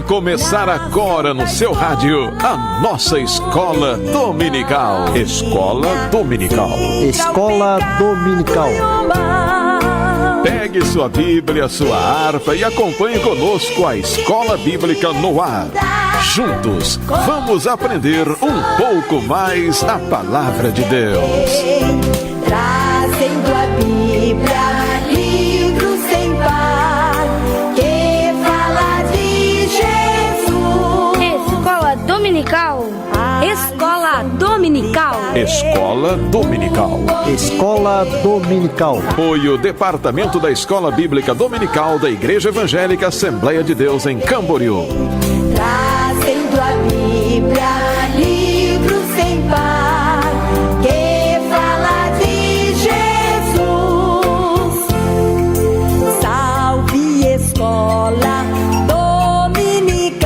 começar agora no seu rádio a nossa Escola Dominical. Escola Dominical. Escola Dominical. Pegue sua Bíblia, sua harpa e acompanhe conosco a Escola Bíblica no ar. Juntos, vamos aprender um pouco mais a Palavra de Deus. Trazendo a Bíblia, livro sem par, que fala de Jesus. Escola Dominical. Escola Dominical. Escola Dominical. Escola Dominical. Apoio Departamento da Escola Bíblica Dominical da Igreja Evangélica Assembleia de Deus em Camboriú. Trazendo a Bíblia, livro sem par, que fala de Jesus. Salve Escola Dominical,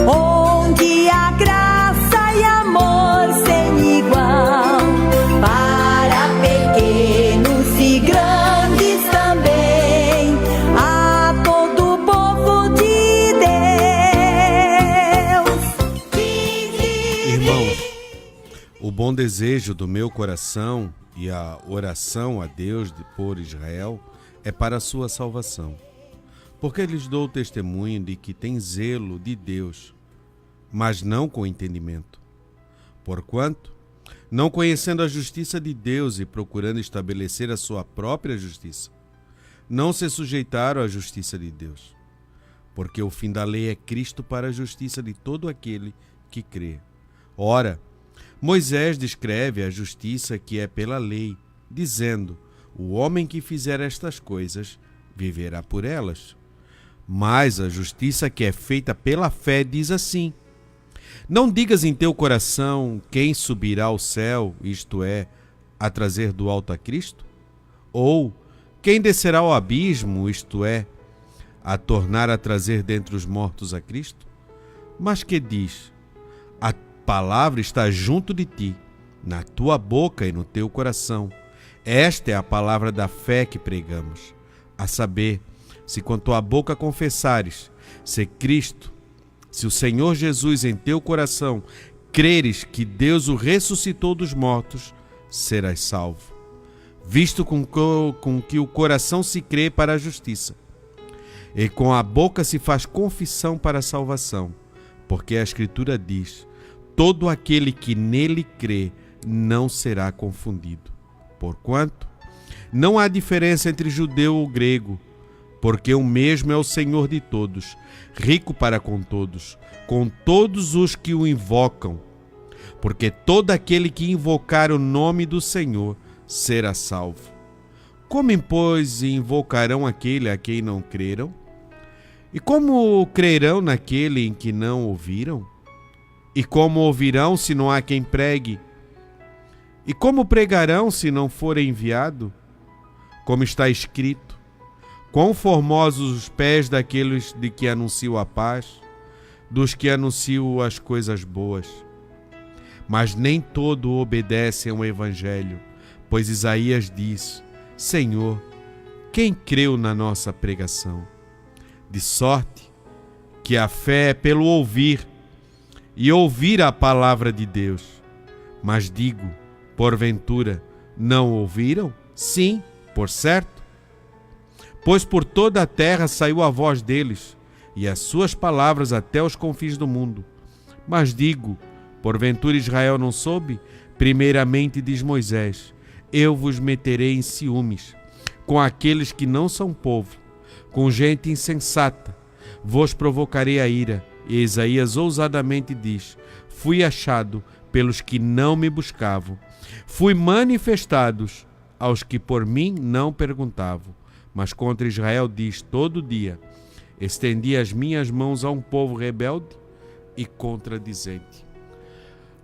onde a graça e amor sem igual, para pequenos e grandes também, a todo o povo de Deus. Irmãos, o bom desejo do meu coração e a oração a Deus por Israel é para a sua salvação, porque lhes dou testemunho de que tem zelo de Deus, mas não com entendimento. Porquanto, não conhecendo a justiça de Deus e procurando estabelecer a sua própria justiça, não se sujeitaram à justiça de Deus, porque o fim da lei é Cristo para a justiça de todo aquele que crê. Ora, Moisés descreve a justiça que é pela lei, dizendo: o homem que fizer estas coisas viverá por elas. Mas a justiça que é feita pela fé diz assim: não digas em teu coração: quem subirá ao céu, isto é, a trazer do alto a Cristo? Ou quem descerá ao abismo, isto é, a tornar a trazer dentre os mortos a Cristo? Mas que diz: a palavra está junto de ti, na tua boca e no teu coração. Esta é a palavra da fé que pregamos, a saber, se com tua boca confessares ser Cristo, se o Senhor Jesus em teu coração creres que Deus o ressuscitou dos mortos, serás salvo. Visto com que o coração se crê para a justiça, e com a boca se faz confissão para a salvação, porque a Escritura diz: todo aquele que nele crê não será confundido. Porquanto, não há diferença entre judeu ou grego, porque o mesmo é o Senhor de todos, rico para com todos os que o invocam. Porque todo aquele que invocar o nome do Senhor será salvo. Como, pois, invocarão aquele a quem não creram? E como crerão naquele em que não ouviram? E como ouvirão se não há quem pregue? E como pregarão se não for enviado? Como está escrito: quão formosos os pés daqueles de que anunciam a paz, dos que anunciam as coisas boas. Mas nem todo obedece ao Evangelho, pois Isaías diz: Senhor, quem creu na nossa pregação? De sorte que a fé é pelo ouvir, e ouvir a palavra de Deus. Mas digo, porventura, não ouviram? Sim, por certo. Pois por toda a terra saiu a voz deles, e as suas palavras até os confins do mundo. Mas digo, porventura Israel não soube? Primeiramente diz Moisés: eu vos meterei em ciúmes, com aqueles que não são povo, com gente insensata, vos provocarei a ira. E Isaías ousadamente diz: fui achado pelos que não me buscavam, fui manifestados aos que por mim não perguntavam. Mas contra Israel diz todo dia: estendi as minhas mãos a um povo rebelde e contradizente.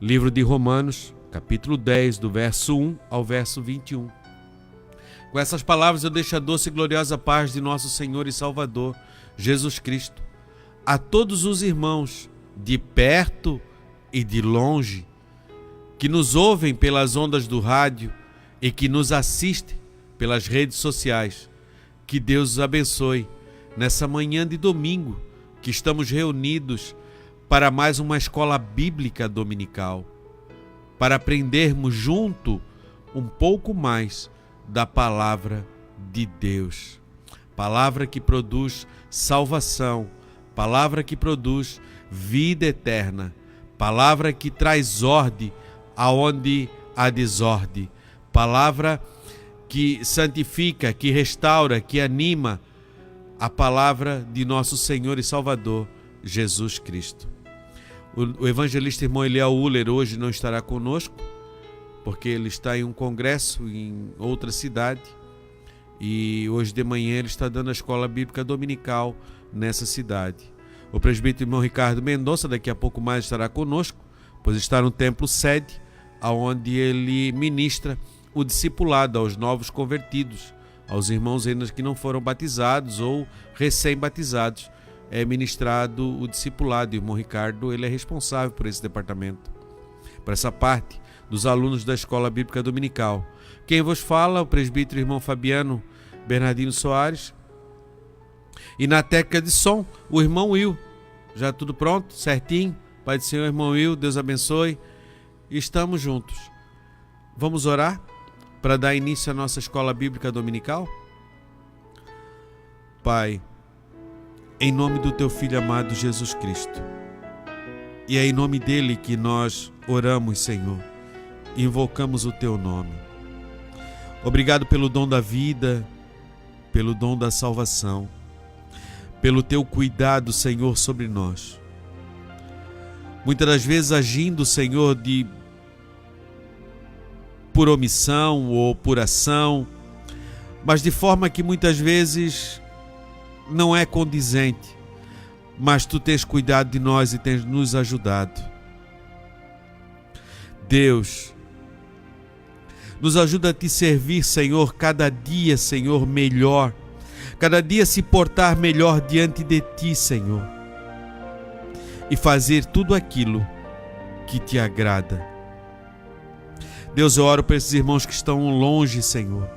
Livro de Romanos, capítulo 10, do verso 1 ao verso 21. Com essas palavras eu deixo a doce e gloriosa paz de nosso Senhor e Salvador, Jesus Cristo, a todos os irmãos, de perto e de longe, que nos ouvem pelas ondas do rádio e que nos assistem pelas redes sociais. Que Deus os abençoe nessa manhã de domingo, que estamos reunidos para mais uma escola bíblica dominical, para aprendermos junto um pouco mais da palavra de Deus. Palavra que produz salvação, palavra que produz vida eterna, palavra que traz ordem aonde há desordem, palavra que santifica, que restaura, que anima, a palavra de nosso Senhor e Salvador, Jesus Cristo. O evangelista irmão Eliel Uller hoje não estará conosco, porque ele está em um congresso em outra cidade, e hoje de manhã ele está dando a escola bíblica dominical nessa cidade. O presbítero irmão Ricardo Mendonça daqui a pouco mais estará conosco, pois está no templo sede, onde ele ministra o discipulado aos novos convertidos, aos irmãos ainda que não foram batizados ou recém-batizados. É ministrado o discipulado, e o irmão Ricardo ele é responsável por esse departamento, por essa parte dos alunos da Escola Bíblica Dominical. Quem vos fala, o presbítero irmão Fabiano Bernardino Soares, e na técnica de som, o irmão Will. Já tudo pronto, certinho? Pai do Senhor, irmão Will, Deus abençoe. Estamos juntos. Vamos orar para dar início à nossa Escola Bíblica Dominical? Pai, em nome do Teu Filho amado Jesus Cristo, e é em nome dele que nós oramos, Senhor, e invocamos o Teu nome. Obrigado pelo dom da vida, pelo dom da salvação, pelo Teu cuidado, Senhor, sobre nós. Muitas das vezes agindo, Senhor, por omissão ou por ação, mas de forma que muitas vezes não é condizente, mas Tu tens cuidado de nós e tens nos ajudado. Deus, nos ajuda a Te servir, Senhor, cada dia, Senhor, melhor, cada dia se portar melhor diante de Ti, Senhor, e fazer tudo aquilo que Te agrada. Deus, eu oro para esses irmãos que estão longe, Senhor,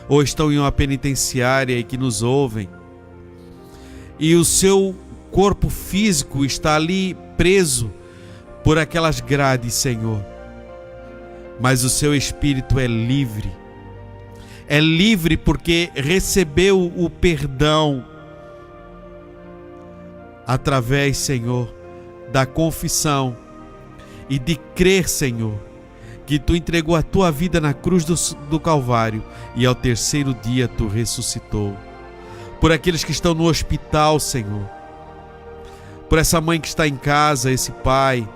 ou estão em uma penitenciária e que nos ouvem, e o seu corpo físico está ali preso por aquelas grades, Senhor, mas o seu espírito é livre porque recebeu o perdão através, Senhor, da confissão e de crer, Senhor, que Tu entregou a Tua vida na cruz do Calvário e ao terceiro dia Tu ressuscitou. Por aqueles que estão no hospital, Senhor, por essa mãe que está em casa, esse pai,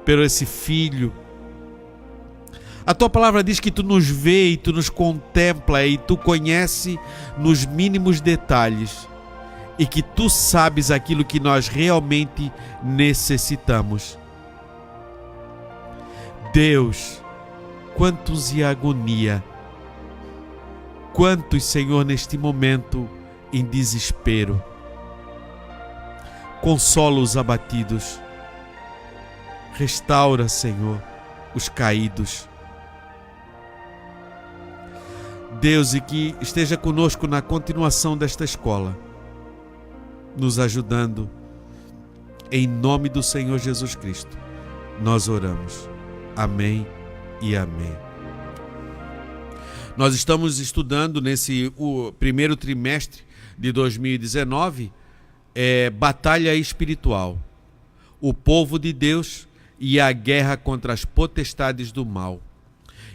por esse filho. A Tua palavra diz que Tu nos vê e Tu nos contempla e Tu conhece nos mínimos detalhes e que Tu sabes aquilo que nós realmente necessitamos. Deus, quantos em agonia, quantos, Senhor, neste momento em desespero. Consola os abatidos, restaura, Senhor, os caídos. Deus, e que esteja conosco na continuação desta escola, nos ajudando. Em nome do Senhor Jesus Cristo, nós oramos. Amém e amém. Nós estamos estudando o primeiro trimestre de 2019, batalha espiritual, o povo de Deus e a guerra contra as potestades do mal.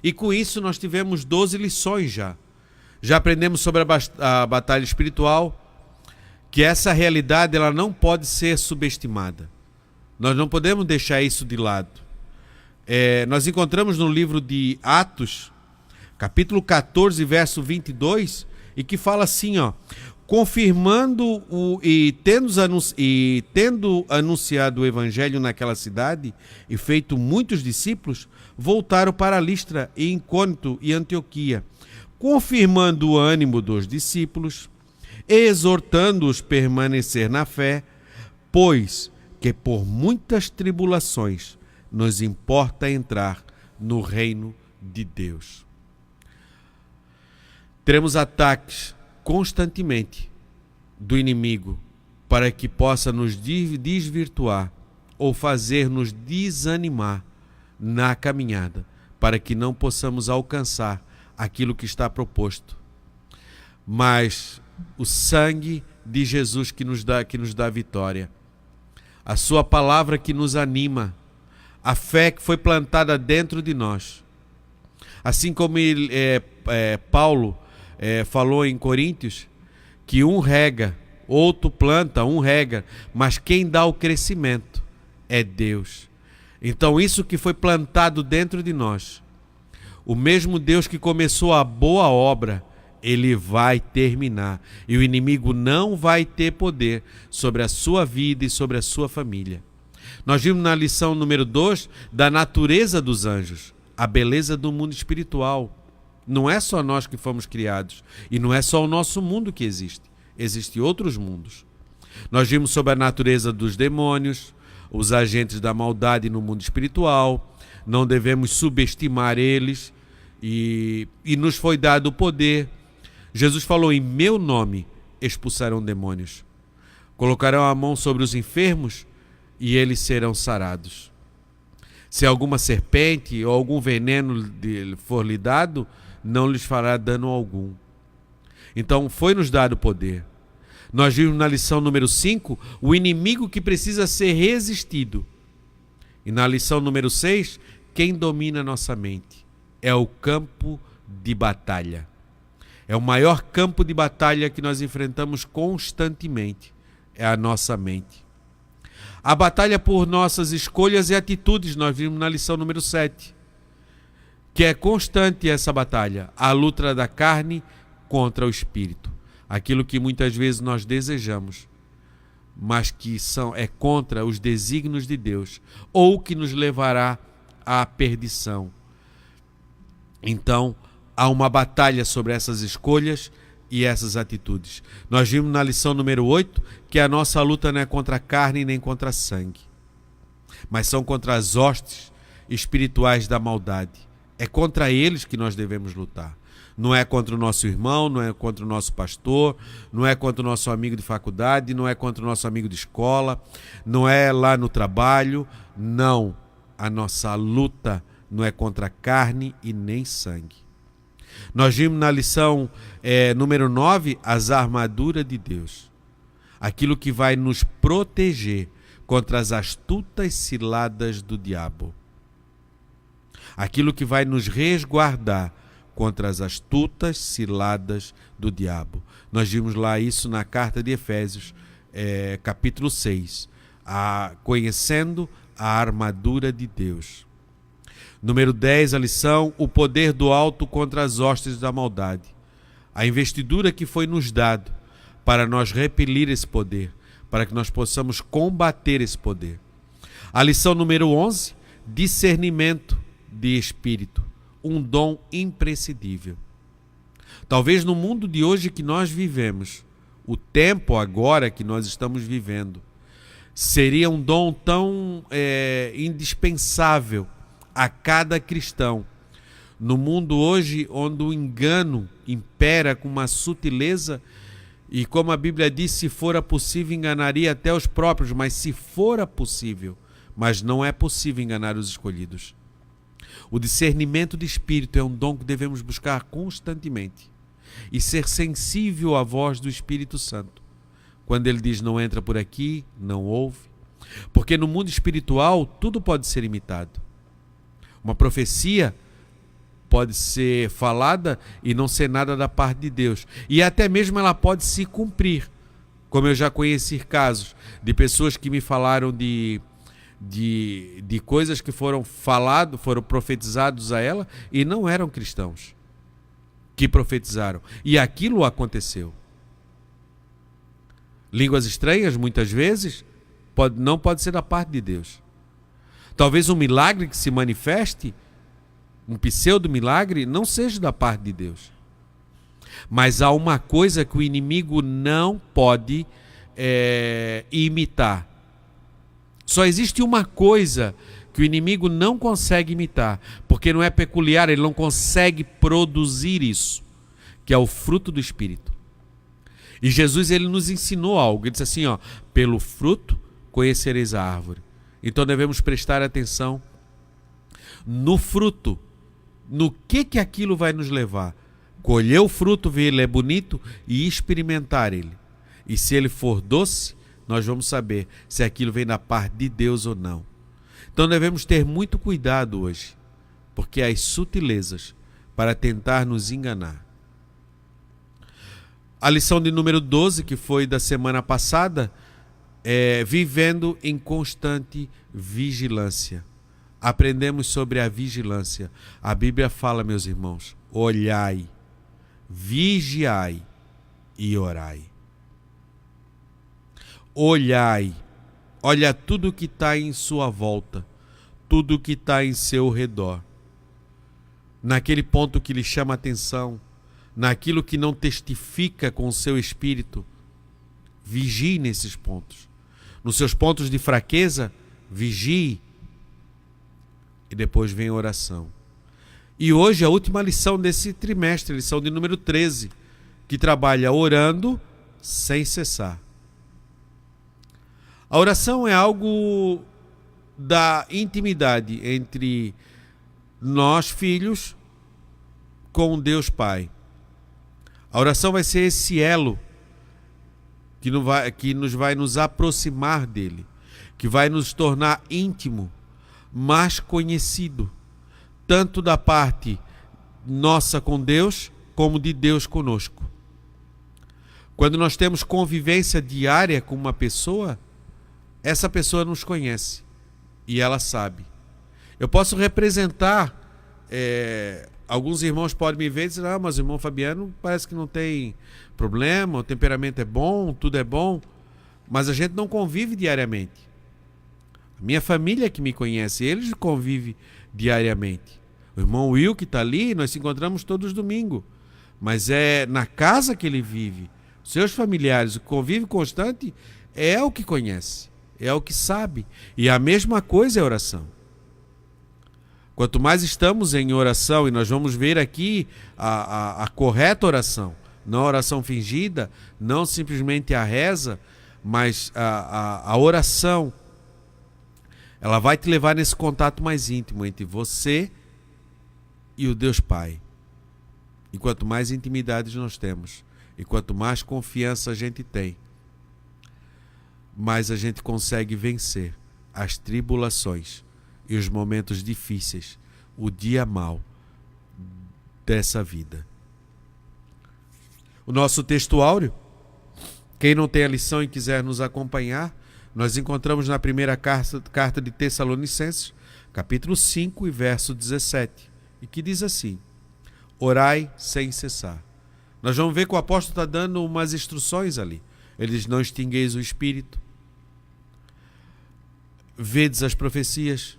E com isso nós tivemos 12 lições já. Já aprendemos sobre a batalha espiritual, que essa realidade ela não pode ser subestimada. Nós não podemos deixar isso de lado. Nós encontramos no livro de Atos, capítulo 14, verso 22, e que fala assim, confirmando tendo anunciado o evangelho naquela cidade e feito muitos discípulos, voltaram para Listra e Icônio e Antioquia, confirmando o ânimo dos discípulos, exortando-os a permanecer na fé, pois que por muitas tribulações nos importa entrar no reino de Deus. Teremos ataques constantemente do inimigo para que possa nos desvirtuar ou fazer-nos desanimar na caminhada, para que não possamos alcançar aquilo que está proposto. Mas o sangue de Jesus que nos dá vitória, a sua palavra que nos anima, a fé que foi plantada dentro de nós. Assim como Paulo falou em Coríntios, que um rega, outro planta, um rega, mas quem dá o crescimento é Deus. Então isso que foi plantado dentro de nós, o mesmo Deus que começou a boa obra, Ele vai terminar. E o inimigo não vai ter poder sobre a sua vida e sobre a sua família. Nós vimos na lição número 2 da natureza dos anjos, a beleza do mundo espiritual. Não é só nós que fomos criados e não é só o nosso mundo que existe. Existem outros mundos. Nós vimos sobre a natureza dos demônios, os agentes da maldade no mundo espiritual. Não devemos subestimar eles e nos foi dado o poder. Jesus falou: em meu nome expulsarão demônios, colocarão a mão sobre os enfermos e eles serão sarados. Se alguma serpente ou algum veneno for lhe dado, não lhes fará dano algum. Então foi-nos dado poder. Nós vimos na lição número 5 o inimigo que precisa ser resistido. E na lição número 6, quem domina nossa mente é o campo de batalha. É o maior campo de batalha que nós enfrentamos constantemente. É a nossa mente. A batalha por nossas escolhas e atitudes, nós vimos na lição número 7. Que é constante essa batalha. A luta da carne contra o espírito. Aquilo que muitas vezes nós desejamos, mas que é contra os desígnios de Deus, ou que nos levará à perdição. Então, há uma batalha sobre essas escolhas e essas atitudes. Nós vimos na lição número 8 que a nossa luta não é contra a carne nem contra sangue, mas são contra as hostes espirituais da maldade. É contra eles que nós devemos lutar. Não é contra o nosso irmão, não é contra o nosso pastor, não é contra o nosso amigo de faculdade, não é contra o nosso amigo de escola, não é lá no trabalho. Não, a nossa luta não é contra carne e nem sangue. Nós vimos na lição número 9 as armaduras de Deus. Aquilo que vai nos proteger contra as astutas ciladas do diabo. Aquilo que vai nos resguardar contra as astutas ciladas do diabo. Nós vimos lá isso na carta de Efésios, capítulo 6. Conhecendo a armadura de Deus. Número 10, a lição, o poder do alto contra as hostes da maldade. A investidura que foi nos dado para nós repelir esse poder, para que nós possamos combater esse poder. A lição número 11, discernimento de espírito. Um dom imprescindível. Talvez no mundo de hoje que nós vivemos, o tempo agora que nós estamos vivendo, seria um dom tão indispensável a cada cristão. No mundo hoje, onde o engano impera com uma sutileza, e como a Bíblia diz, se fora possível, enganaria até os próprios, mas se fora possível, mas não é possível enganar os escolhidos. O discernimento de espírito é um dom que devemos buscar constantemente e ser sensível à voz do Espírito Santo. Quando ele diz não entra por aqui, não ouve. Porque no mundo espiritual tudo pode ser imitado. Uma profecia pode ser falada e não ser nada da parte de Deus. E até mesmo ela pode se cumprir. Como eu já conheci casos de pessoas que me falaram de coisas que foram profetizados a ela e não eram cristãos que profetizaram. E aquilo aconteceu. Línguas estranhas, muitas vezes, não pode ser da parte de Deus. Talvez um milagre que se manifeste, um pseudo-milagre, não seja da parte de Deus. Mas há uma coisa que o inimigo não pode imitar. Só existe uma coisa que o inimigo não consegue imitar, porque não é peculiar, ele não consegue produzir isso, que é o fruto do Espírito. E Jesus, ele nos ensinou algo. Ele disse assim, ó, pelo fruto conhecereis a árvore. Então devemos prestar atenção no fruto, no que aquilo vai nos levar. Colher o fruto, ver ele é bonito e experimentar ele. E se ele for doce, nós vamos saber se aquilo vem da parte de Deus ou não. Então devemos ter muito cuidado hoje, porque há as sutilezas para tentar nos enganar. A lição de número 12, que foi da semana passada, é vivendo em constante vigilância. Aprendemos sobre a vigilância. A Bíblia fala, meus irmãos, olhai, vigiai e orai. Olhai, olha tudo que está em sua volta, tudo que está em seu redor. Naquele ponto que lhe chama a atenção, naquilo que não testifica com o seu espírito, vigie nesses pontos. Nos seus pontos de fraqueza, vigie. E depois vem a oração. E hoje a última lição desse trimestre, lição de número 13, que trabalha orando sem cessar. A oração é algo da intimidade entre nós, filhos, com Deus Pai. A oração vai ser esse elo que nos vai nos aproximar dele, que vai nos tornar íntimo, mais conhecido, tanto da parte nossa com Deus, como de Deus conosco. Quando nós temos convivência diária com uma pessoa, essa pessoa nos conhece e ela sabe. Eu posso representar, alguns irmãos podem me ver e dizer, mas o irmão Fabiano parece que não tem problema, o temperamento é bom, tudo é bom, mas a gente não convive diariamente. A minha família que me conhece, eles convivem diariamente. O irmão Will que está ali, nós se encontramos todos os domingos, mas é na casa que ele vive. Os seus familiares, o convívio constante é o que conhece, é o que sabe. E a mesma coisa é a oração. Quanto mais estamos em oração, e nós vamos ver aqui a correta oração, não a oração fingida, não simplesmente a reza, mas a oração, ela vai te levar nesse contato mais íntimo entre você e o Deus Pai. E quanto mais intimidades nós temos, e quanto mais confiança a gente tem, mais a gente consegue vencer as tribulações e os momentos difíceis, o dia mau dessa vida. O nosso texto áureo, quem não tem a lição e quiser nos acompanhar, nós encontramos na primeira carta de Tessalonicenses, capítulo 5 e verso 17, e que diz assim: orai sem cessar. Nós vamos ver que o apóstolo está dando umas instruções ali. Ele diz, não extingueis o espírito, vedes as profecias,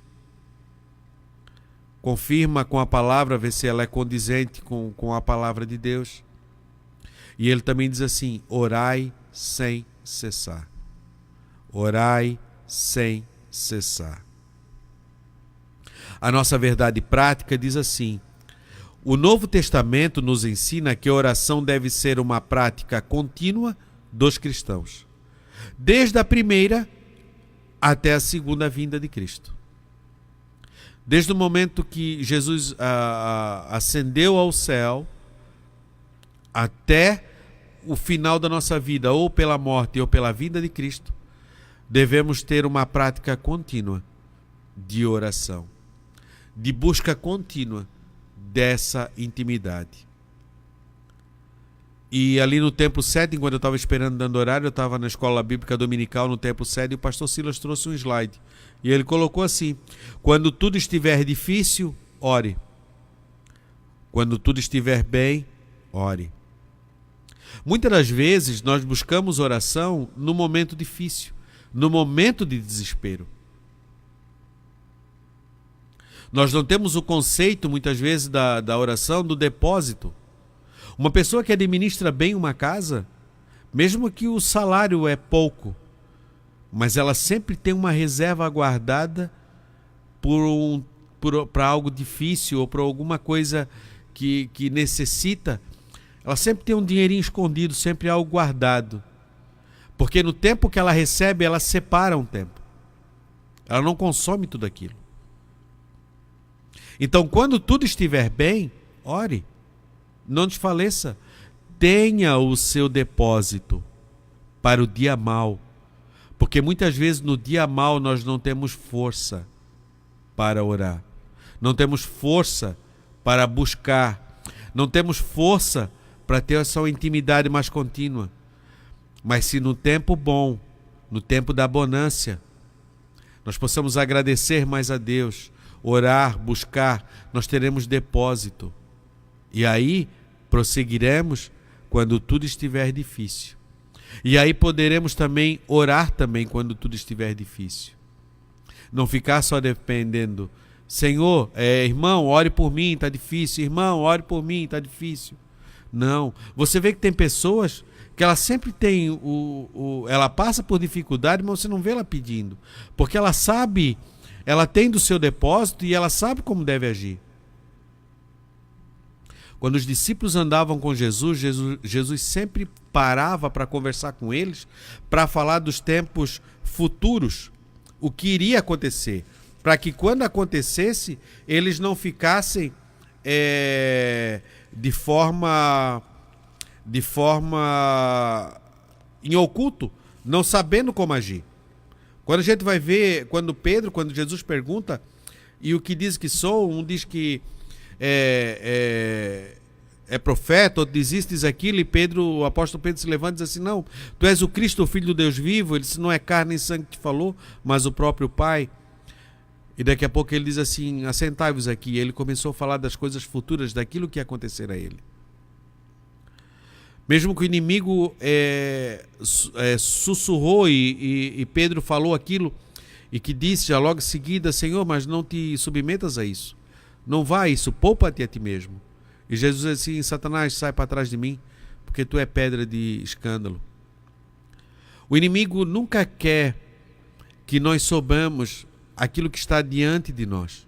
confirma com a palavra, vê se ela é condizente com a palavra de Deus. E ele também diz assim, orai sem cessar. Orai sem cessar. A nossa verdade prática diz assim, o Novo Testamento nos ensina que a oração deve ser uma prática contínua dos cristãos, desde a primeira até a segunda vinda de Cristo. Desde o momento que Jesus ascendeu ao céu até o final da nossa vida, ou pela morte ou pela vinda de Cristo, devemos ter uma prática contínua de oração, de busca contínua dessa intimidade. E ali no Templo Sede, enquanto eu estava esperando dando horário, eu estava na escola bíblica dominical no Templo Sede, e o pastor Silas trouxe um slide. E ele colocou assim, quando tudo estiver difícil, ore. Quando tudo estiver bem, ore. Muitas das vezes nós buscamos oração no momento difícil, no momento de desespero. Nós não temos o conceito, muitas vezes, da oração do depósito. Uma pessoa que administra bem uma casa, mesmo que o salário é pouco, mas ela sempre tem uma reserva guardada para algo difícil ou para alguma coisa que necessita ela sempre tem um dinheirinho escondido, sempre algo guardado. Porque no tempo que ela recebe, ela separa um tempo. Ela não consome tudo aquilo. Então, quando tudo estiver bem, ore. Não desfaleça. Tenha o seu depósito para o dia mau. Porque muitas vezes no dia mau nós não temos força para orar. Não temos força para buscar. Não temos força para ter essa intimidade mais contínua. Mas se no tempo bom, no tempo da bonância, nós possamos agradecer mais a Deus, orar, buscar, nós teremos depósito. E aí prosseguiremos quando tudo estiver difícil. E aí poderemos também orar também quando tudo estiver difícil. Não ficar só dependendo, Senhor, irmão, ore por mim, está difícil. Irmão, ore por mim, está difícil. Não. Você vê que tem pessoas que ela sempre tem ela passa por dificuldade, mas você não vê ela pedindo. Porque ela sabe, ela tem do seu depósito e ela sabe como deve agir. Quando os discípulos andavam com Jesus sempre parava para conversar com eles, para falar dos tempos futuros, o que iria acontecer, para que quando acontecesse, eles não ficassem de forma em oculto, não sabendo como agir. Quando a gente vai ver, quando Jesus pergunta, e o que diz que sou, um diz que é profeta, outro diz aquilo, e o apóstolo Pedro se levanta e diz assim, não, tu és o Cristo, o Filho do Deus vivo. Ele disse, não é carne nem sangue que te falou, mas o próprio Pai. E daqui a pouco ele diz assim, assentai-vos aqui. E ele começou a falar das coisas futuras, daquilo que ia acontecer a ele. Mesmo que o inimigo sussurrou e Pedro falou aquilo, e que disse já logo em seguida, Senhor, mas não te submetas a isso. Não vá a isso, poupa-te a ti mesmo. E Jesus disse assim, Satanás, sai para trás de mim, porque tu é pedra de escândalo. O inimigo nunca quer que nós soubamos aquilo que está diante de nós,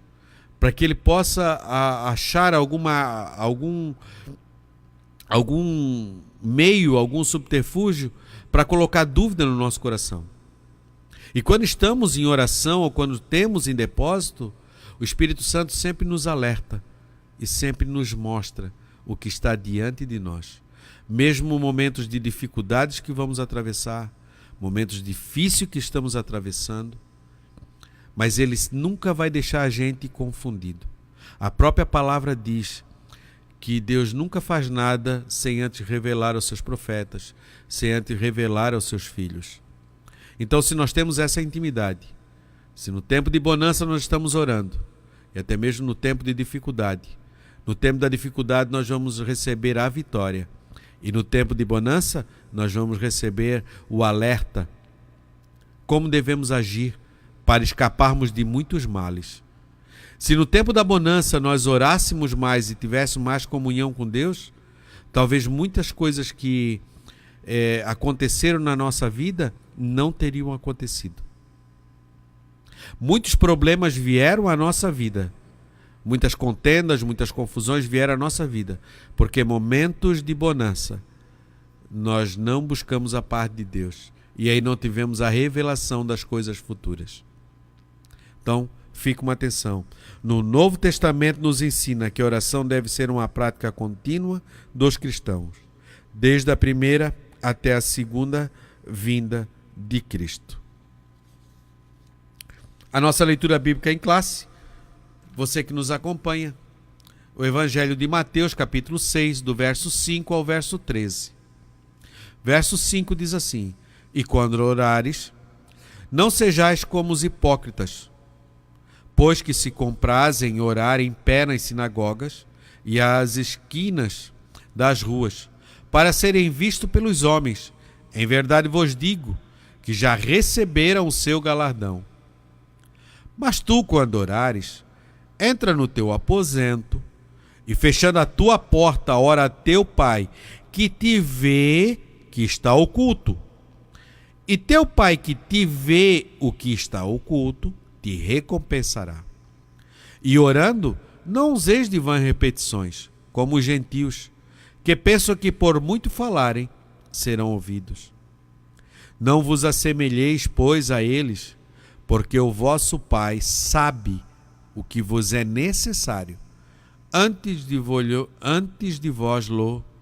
para que ele possa achar algum meio, algum subterfúgio para colocar dúvida no nosso coração. E quando estamos em oração ou quando temos em depósito, o Espírito Santo sempre nos alerta e sempre nos mostra o que está diante de nós. Mesmo momentos de dificuldades que vamos atravessar, momentos difíceis que estamos atravessando, mas ele nunca vai deixar a gente confundido. A própria palavra diz que Deus nunca faz nada sem antes revelar aos seus profetas, sem antes revelar aos seus filhos. Então, se nós temos essa intimidade, se no tempo de bonança nós estamos orando, e até mesmo no tempo de dificuldade, no tempo da dificuldade nós vamos receber a vitória, e no tempo de bonança nós vamos receber o alerta, como devemos agir para escaparmos de muitos males. Se no tempo da bonança nós orássemos mais e tivéssemos mais comunhão com Deus, talvez muitas coisas que aconteceram na nossa vida não teriam acontecido. Muitos problemas vieram à nossa vida, muitas contendas, muitas confusões vieram à nossa vida, porque momentos de bonança nós não buscamos a parte de Deus e aí não tivemos a revelação das coisas futuras. Então, fique uma atenção. No Novo Testamento nos ensina que a oração deve ser uma prática contínua dos cristãos, desde a primeira até a segunda vinda de Cristo. A nossa leitura bíblica em classe, você que nos acompanha, o Evangelho de Mateus, capítulo 6, do verso 5 ao verso 13. Verso 5 diz assim, e quando orares, não sejais como os hipócritas, pois que se comprazem orar em pé nas sinagogas e às esquinas das ruas, para serem vistos pelos homens. Em verdade vos digo que já receberam o seu galardão. Mas tu, quando orares, entra no teu aposento e, fechando a tua porta, ora a teu pai, que te vê que está oculto. E teu pai que te vê o que está oculto, te recompensará. E orando, não useis de vãs repetições, como os gentios, que pensam que por muito falarem, serão ouvidos. Não vos assemelheis, pois, a eles, porque o vosso Pai sabe o que vos é necessário, antes de vós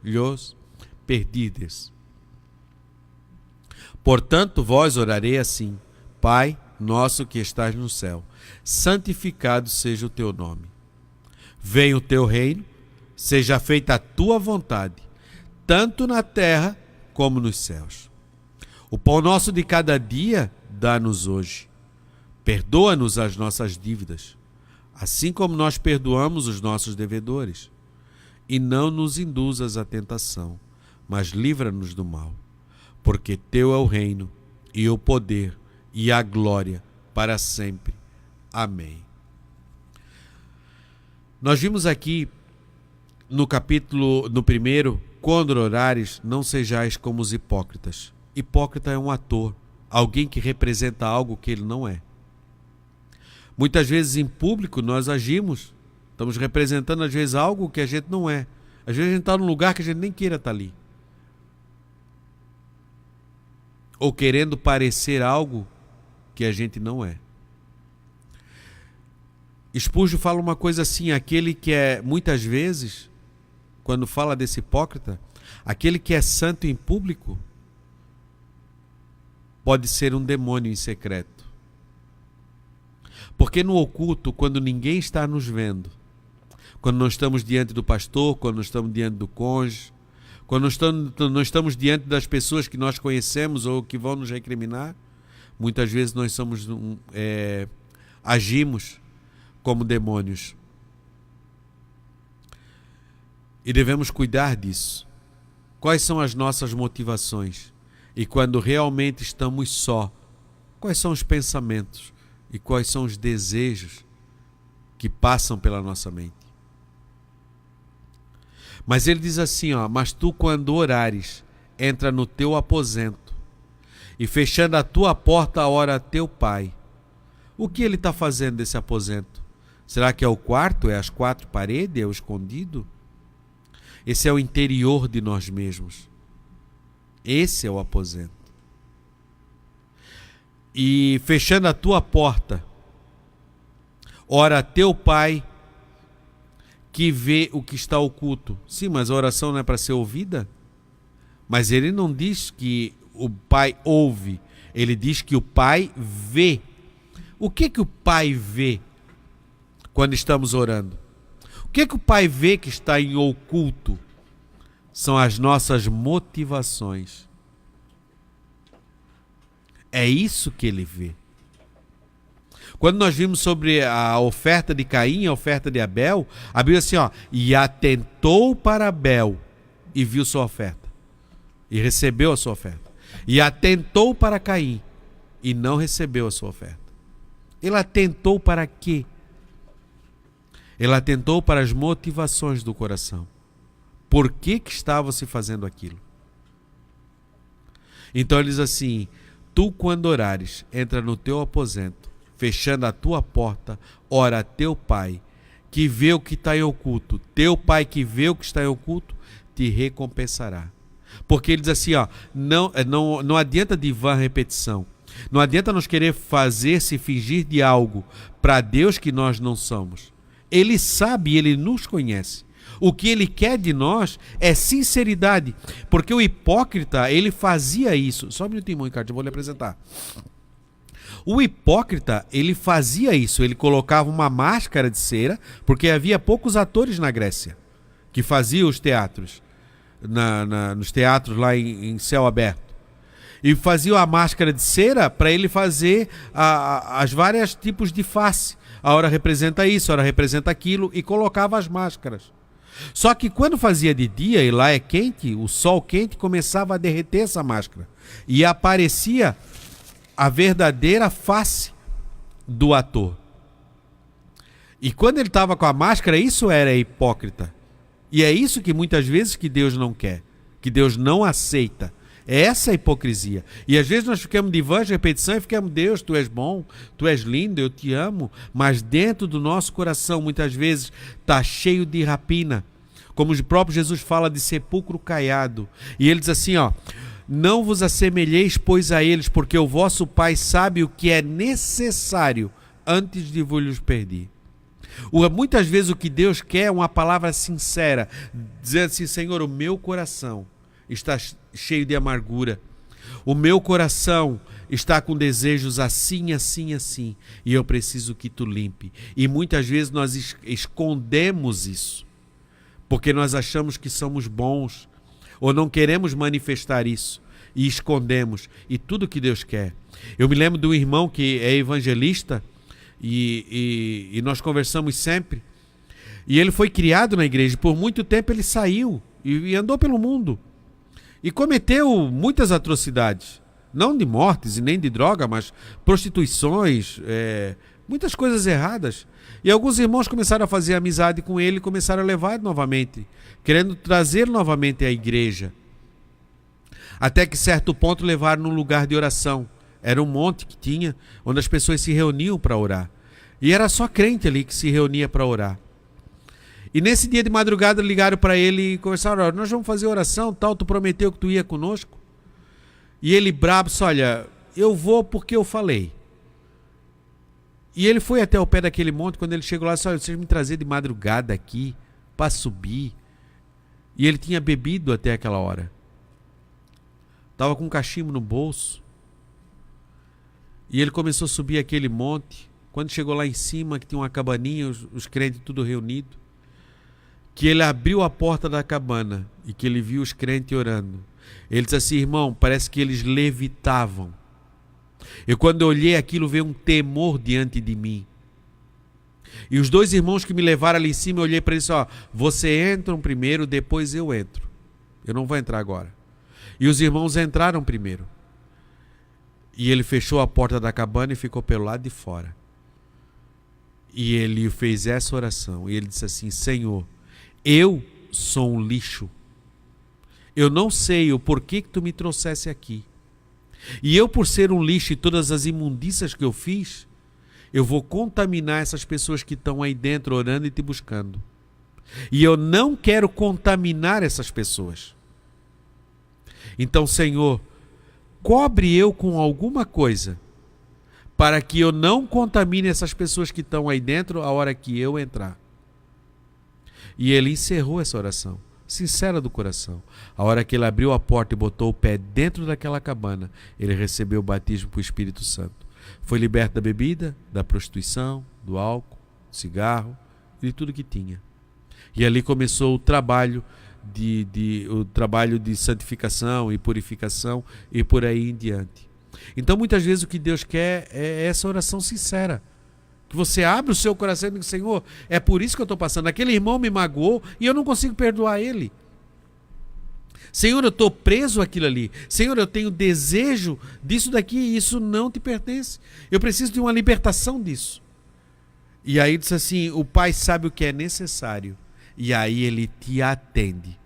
lhos perdides. Portanto, vós orarei assim: Pai nosso que estás no céu, santificado seja o teu nome. Venha o teu reino, seja feita a tua vontade, tanto na terra como nos céus. O pão nosso de cada dia dá-nos hoje. Perdoa-nos as nossas dívidas, assim como nós perdoamos os nossos devedores. E não nos induzas à tentação, mas livra-nos do mal. Porque teu é o reino, e o poder, e a glória, para sempre. Amém. Nós vimos aqui, no primeiro, quando orares, não sejais como os hipócritas. Hipócrita é um ator, alguém que representa algo que ele não é. Muitas vezes em público nós agimos, estamos representando às vezes algo que a gente não é. Às vezes a gente está num lugar que a gente nem queira estar ali. Ou querendo parecer algo que a gente não é. Spurgeon fala uma coisa assim: aquele que é, muitas vezes, quando fala desse hipócrita, aquele que é santo em público pode ser um demônio em secreto. Porque no oculto, quando ninguém está nos vendo, quando não estamos diante do pastor, quando não estamos diante do cônjuge, quando não estamos diante das pessoas que nós conhecemos ou que vão nos recriminar, muitas vezes nós agimos como demônios. E devemos cuidar disso. Quais são as nossas motivações? E quando realmente estamos só, quais são os pensamentos e quais são os desejos que passam pela nossa mente? Mas ele diz assim, mas tu quando orares, entra no teu aposento e fechando a tua porta, ora a teu Pai. O que ele está fazendo desse aposento? Será que é o quarto? É as quatro paredes? É o escondido? Esse é o interior de nós mesmos. Esse é o aposento. E fechando a tua porta, ora a teu Pai que vê o que está oculto. Sim, mas a oração não é para ser ouvida? Mas ele não diz que o Pai ouve, ele diz que o Pai vê. O que o Pai vê quando estamos orando? O que o Pai vê que está em oculto? São as nossas motivações. É isso que ele vê. Quando nós vimos sobre a oferta de Caim e a oferta de Abel, a Bíblia diz assim, e atentou para Abel e viu sua oferta. E recebeu a sua oferta. E atentou para Caim e não recebeu a sua oferta. Ele atentou para quê? Ele atentou para as motivações do coração. Por que estava se fazendo aquilo? Então ele diz assim, tu quando orares, entra no teu aposento, fechando a tua porta, ora a teu Pai, que vê o que está em oculto. Teu Pai que vê o que está em oculto, te recompensará. Porque ele diz assim, não adianta de vã repetição. Não adianta nós querer se fingir de algo para Deus que nós não somos. Ele sabe, ele nos conhece. O que ele quer de nós é sinceridade. Porque o hipócrita, ele fazia isso. Só um minutinho, Ricardo, eu vou lhe apresentar. O hipócrita, ele fazia isso. Ele colocava uma máscara de cera, porque havia poucos atores na Grécia que faziam os teatros, nos teatros lá em céu aberto. E faziam a máscara de cera para ele fazer as vários tipos de face. A hora representa isso, a hora representa aquilo, e colocava as máscaras. Só que quando fazia de dia, e lá é quente, o sol quente, começava a derreter essa máscara. E aparecia a verdadeira face do ator. E quando ele estava com a máscara, isso era hipócrita. E é isso que muitas vezes que Deus não quer, que Deus não aceita. É essa a hipocrisia. E às vezes nós ficamos de vã de repetição e ficamos, Deus, tu és bom, tu és lindo, eu te amo. Mas dentro do nosso coração, muitas vezes, está cheio de rapina. Como o próprio Jesus fala de sepulcro caiado. E ele diz assim, ó: não vos assemelheis, pois, a eles, porque o vosso Pai sabe o que é necessário antes de vos pedir. Muitas vezes o que Deus quer é uma palavra sincera, dizendo assim: Senhor, o meu coração está cheio de amargura, o meu coração está com desejos assim, assim, assim, e eu preciso que tu limpe. E muitas vezes nós escondemos isso, porque nós achamos que somos bons, ou não queremos manifestar isso, e escondemos. E tudo que Deus quer. Eu me lembro de um irmão que é evangelista, e nós conversamos sempre, e ele foi criado na igreja. Por muito tempo ele saiu e andou pelo mundo e cometeu muitas atrocidades, não de mortes e nem de droga, mas prostituições, muitas coisas erradas. E alguns irmãos começaram a fazer amizade com ele e começaram a levar novamente, querendo trazer novamente à igreja, até que certo ponto levaram num lugar de oração. Era um monte que tinha, onde as pessoas se reuniam para orar. E era só crente ali que se reunia para orar. E nesse dia de madrugada ligaram para ele e conversaram: nós vamos fazer oração, tal, tu prometeu que tu ia conosco. E ele brabo disse: olha, eu vou porque eu falei. E ele foi até o pé daquele monte. Quando ele chegou lá, disse: olha, vocês me trazer de madrugada aqui para subir. E ele tinha bebido até aquela hora. Estava com um cachimbo no bolso. E ele começou a subir aquele monte. Quando chegou lá em cima, que tinha uma cabaninha, os crentes tudo reunidos, que ele abriu a porta da cabana e que ele viu os crentes orando. Ele disse assim: irmão, parece que eles levitavam. E quando eu olhei aquilo, veio um temor diante de mim. E os dois irmãos que me levaram ali em cima, eu olhei para eles e disse: ó, você entram primeiro, depois eu entro. Eu não vou entrar agora. E os irmãos entraram primeiro. E ele fechou a porta da cabana e ficou pelo lado de fora. E ele fez essa oração. E ele disse assim: Senhor, eu sou um lixo. Eu não sei o porquê que tu me trouxesse aqui. E eu, por ser um lixo e todas as imundícias que eu fiz, eu vou contaminar essas pessoas que estão aí dentro orando e te buscando. E eu não quero contaminar essas pessoas. Então, Senhor, cobre eu com alguma coisa para que eu não contamine essas pessoas que estão aí dentro a hora que eu entrar. E ele encerrou essa oração, sincera do coração. A hora que ele abriu a porta e botou o pé dentro daquela cabana, ele recebeu o batismo para o Espírito Santo. Foi liberto da bebida, da prostituição, do álcool, do cigarro e de tudo que tinha. E ali começou o trabalho de santificação e purificação e por aí em diante. Então muitas vezes o que Deus quer é essa oração sincera, que você abre o seu coração e diz: Senhor, é por isso que eu estou passando, aquele irmão me magoou e eu não consigo perdoar ele. Senhor, eu estou preso àquilo ali. Senhor, eu tenho desejo disso daqui e isso não te pertence. Eu preciso de uma libertação disso. E aí diz assim: o Pai sabe o que é necessário. E aí ele te atende.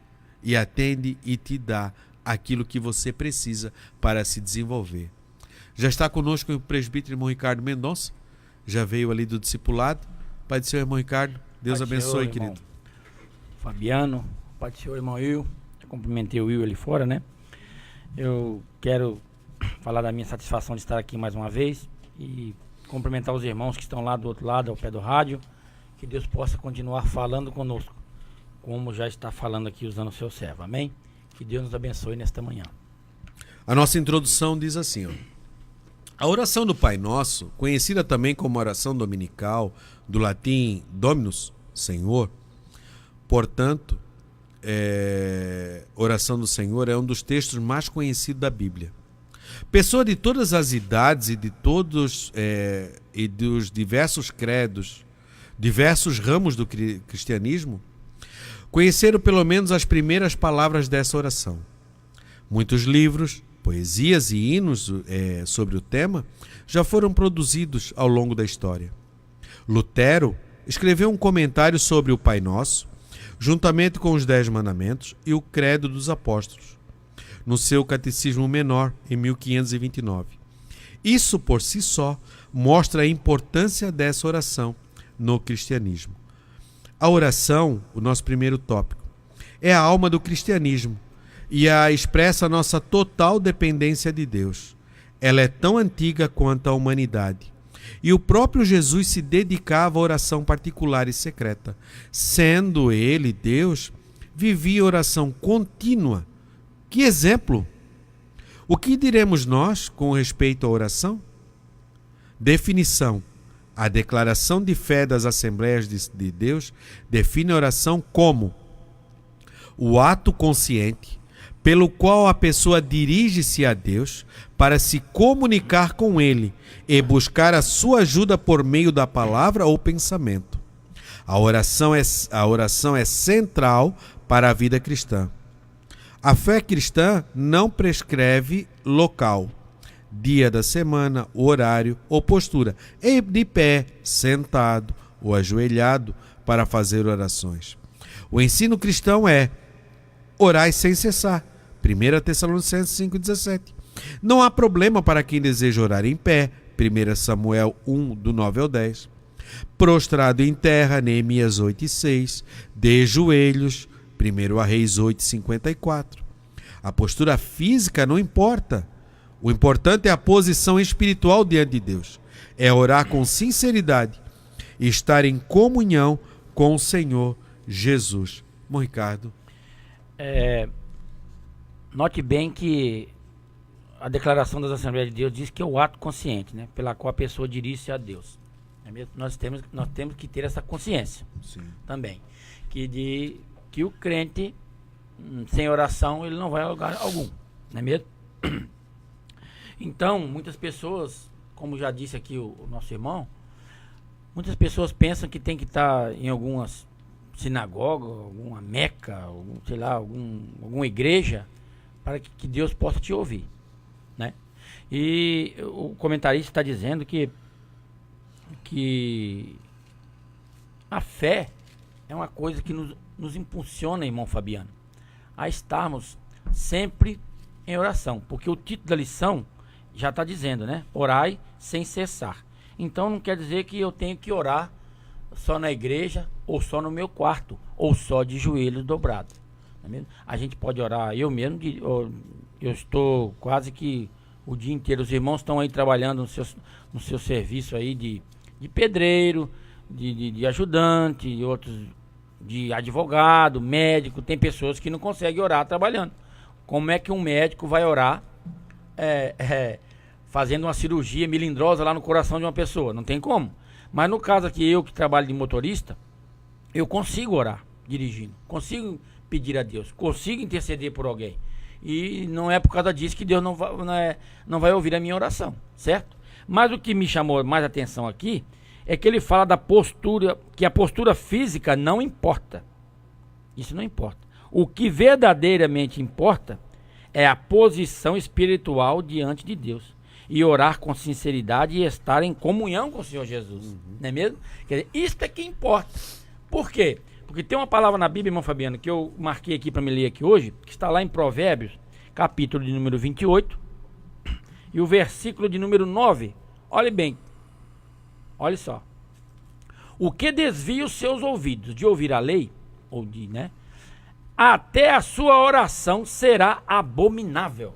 E atende e te dá aquilo que você precisa para se desenvolver. Já está conosco o presbítero irmão Ricardo Mendonça. Já veio ali do discipulado. Pai do Senhor, irmão Ricardo. Deus abençoe, querido. Fabiano, Pai do Senhor, irmão Will. Eu cumprimentei o Will ali fora, né? Eu quero falar da minha satisfação de estar aqui mais uma vez e cumprimentar os irmãos que estão lá do outro lado, ao pé do rádio. Que Deus possa continuar falando conosco, como já está falando aqui usando o seu servo. Amém? Que Deus nos abençoe nesta manhã. A nossa introdução diz assim, ó: a oração do Pai Nosso, conhecida também como oração dominical, do latim Dominus, Senhor, portanto, oração do Senhor é um dos textos mais conhecidos da Bíblia. Pessoas de todas as idades e de todos e dos diversos credos, diversos ramos do cristianismo, conheceram pelo menos as primeiras palavras dessa oração. Muitos livros, poesias e hinos sobre o tema já foram produzidos ao longo da história. Lutero escreveu um comentário sobre o Pai Nosso, juntamente com os 10 mandamentos e o Credo dos Apóstolos, no seu Catecismo Menor, em 1529. Isso, por si só, mostra a importância dessa oração no cristianismo. A oração, o nosso primeiro tópico, é a alma do cristianismo e a expressa nossa total dependência de Deus. Ela é tão antiga quanto a humanidade. E o próprio Jesus se dedicava à oração particular e secreta. Sendo ele Deus, vivia oração contínua. Que exemplo! O que diremos nós com respeito à oração? Definição. A declaração de fé das Assembleias de Deus define a oração como o ato consciente pelo qual a pessoa dirige-se a Deus para se comunicar com Ele e buscar a sua ajuda por meio da palavra ou pensamento. A oração é central para a vida cristã. A fé cristã não prescreve local, dia da semana, horário ou postura, de pé, sentado ou ajoelhado para fazer orações. O ensino cristão é orai sem cessar. 1 Tessalonicenses 5,17. Não há problema para quem deseja orar em pé. 1 Samuel 1, do 9 ao 10. Prostrado em terra, Neemias 8,6. De joelhos, 1 Reis 8,54. A postura física não importa. O importante é a posição espiritual diante de Deus. É orar com sinceridade e estar em comunhão com o Senhor Jesus. Bom, Ricardo. Note bem que a declaração das Assembleias de Deus diz que é o ato consciente, né, pela qual a pessoa dirige-se a Deus. É mesmo? Nós temos que ter essa consciência. Sim. Também. Que o crente, sem oração, ele não vai a lugar algum. Não é mesmo? Então, muitas pessoas, como já disse aqui o nosso irmão, muitas pessoas pensam que tem que estar em algumas sinagogas, alguma meca, alguma igreja, para que Deus possa te ouvir, né? E o comentarista está dizendo que a fé é uma coisa que nos impulsiona, irmão Fabiano, a estarmos sempre em oração, porque o título da lição já está dizendo, né? Orai sem cessar. Então não quer dizer que eu tenho que orar só na igreja, ou só no meu quarto, ou só de joelhos dobrados. Não é mesmo? A gente pode orar, eu mesmo, eu estou quase que o dia inteiro, os irmãos estão aí trabalhando no seu serviço aí de pedreiro, de ajudante, e outros de advogado, médico. Tem pessoas que não conseguem orar trabalhando. Como é que um médico vai orar fazendo uma cirurgia melindrosa lá no coração de uma pessoa? Não tem como. Mas no caso aqui, eu que trabalho de motorista, eu consigo orar dirigindo, consigo pedir a Deus, consigo interceder por alguém. E não é por causa disso que Deus não vai ouvir a minha oração, certo? Mas o que me chamou mais atenção aqui é que ele fala da postura, que a postura física não importa. Isso não importa. O que verdadeiramente importa é a posição espiritual diante de Deus. E orar com sinceridade e estar em comunhão com o Senhor Jesus. Não é mesmo? Quer dizer, isso é que importa. Por quê? Porque tem uma palavra na Bíblia, irmão Fabiano, que eu marquei aqui para me ler aqui hoje, que está lá em Provérbios, capítulo de número 28, e o versículo de número 9. Olhe bem. Olha só. O que desvia os seus ouvidos de ouvir a lei, ou de, né? Até a sua oração será abominável.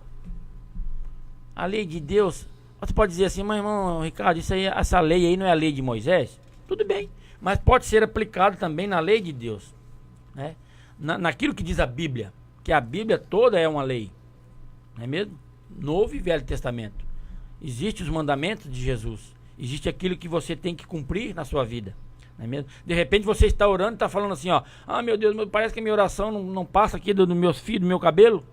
A lei de Deus, você pode dizer assim, mas irmão Ricardo, essa lei aí não é a lei de Moisés? Tudo bem, mas pode ser aplicado também na lei de Deus, né? Naquilo que diz a Bíblia, que a Bíblia toda é uma lei, não é mesmo? Novo e Velho Testamento. Existem os mandamentos de Jesus, existe aquilo que você tem que cumprir na sua vida, não é mesmo? De repente você está orando e está falando assim, ó, meu Deus, parece que a minha oração não passa aqui dos meus fios, do meu cabelo.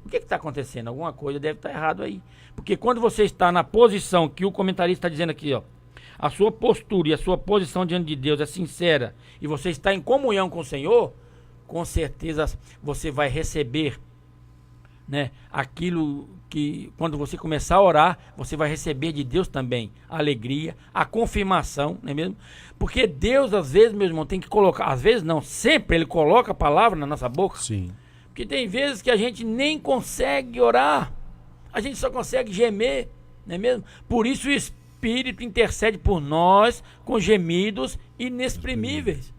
O que está acontecendo? Alguma coisa deve estar errado aí. Porque quando você está na posição que o comentarista está dizendo aqui, ó, a sua postura e a sua posição diante de Deus é sincera e você está em comunhão com o Senhor, com certeza você vai receber, né, aquilo que quando você começar a orar, você vai receber de Deus também a alegria, a confirmação, não é mesmo? Porque Deus às vezes, meu irmão, tem que colocar, às vezes não, sempre Ele coloca a palavra na nossa boca. Sim. Porque tem vezes que a gente nem consegue orar, a gente só consegue gemer, não é mesmo? Por isso o Espírito intercede por nós com gemidos inexprimíveis.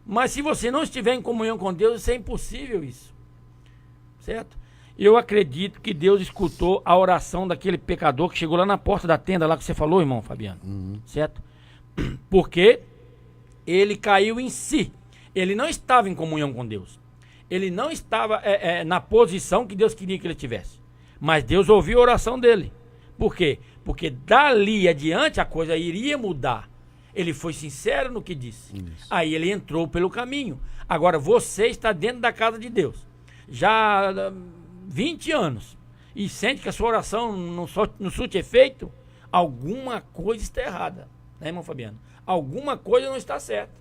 Mas se você não estiver em comunhão com Deus, isso é impossível isso. Certo? Eu acredito que Deus escutou a oração daquele pecador que chegou lá na porta da tenda, lá que você falou, irmão Fabiano. Certo? Porque ele caiu em si. Ele não estava em comunhão com Deus. Ele não estava na posição que Deus queria que ele tivesse. Mas Deus ouviu a oração dele. Por quê? Porque dali adiante a coisa iria mudar. Ele foi sincero no que disse. Isso. Aí ele entrou pelo caminho. Agora você está dentro da casa de Deus. Já 20 anos. E sente que a sua oração não surte efeito. Alguma coisa está errada. Né, irmão Fabiano? Alguma coisa não está certa.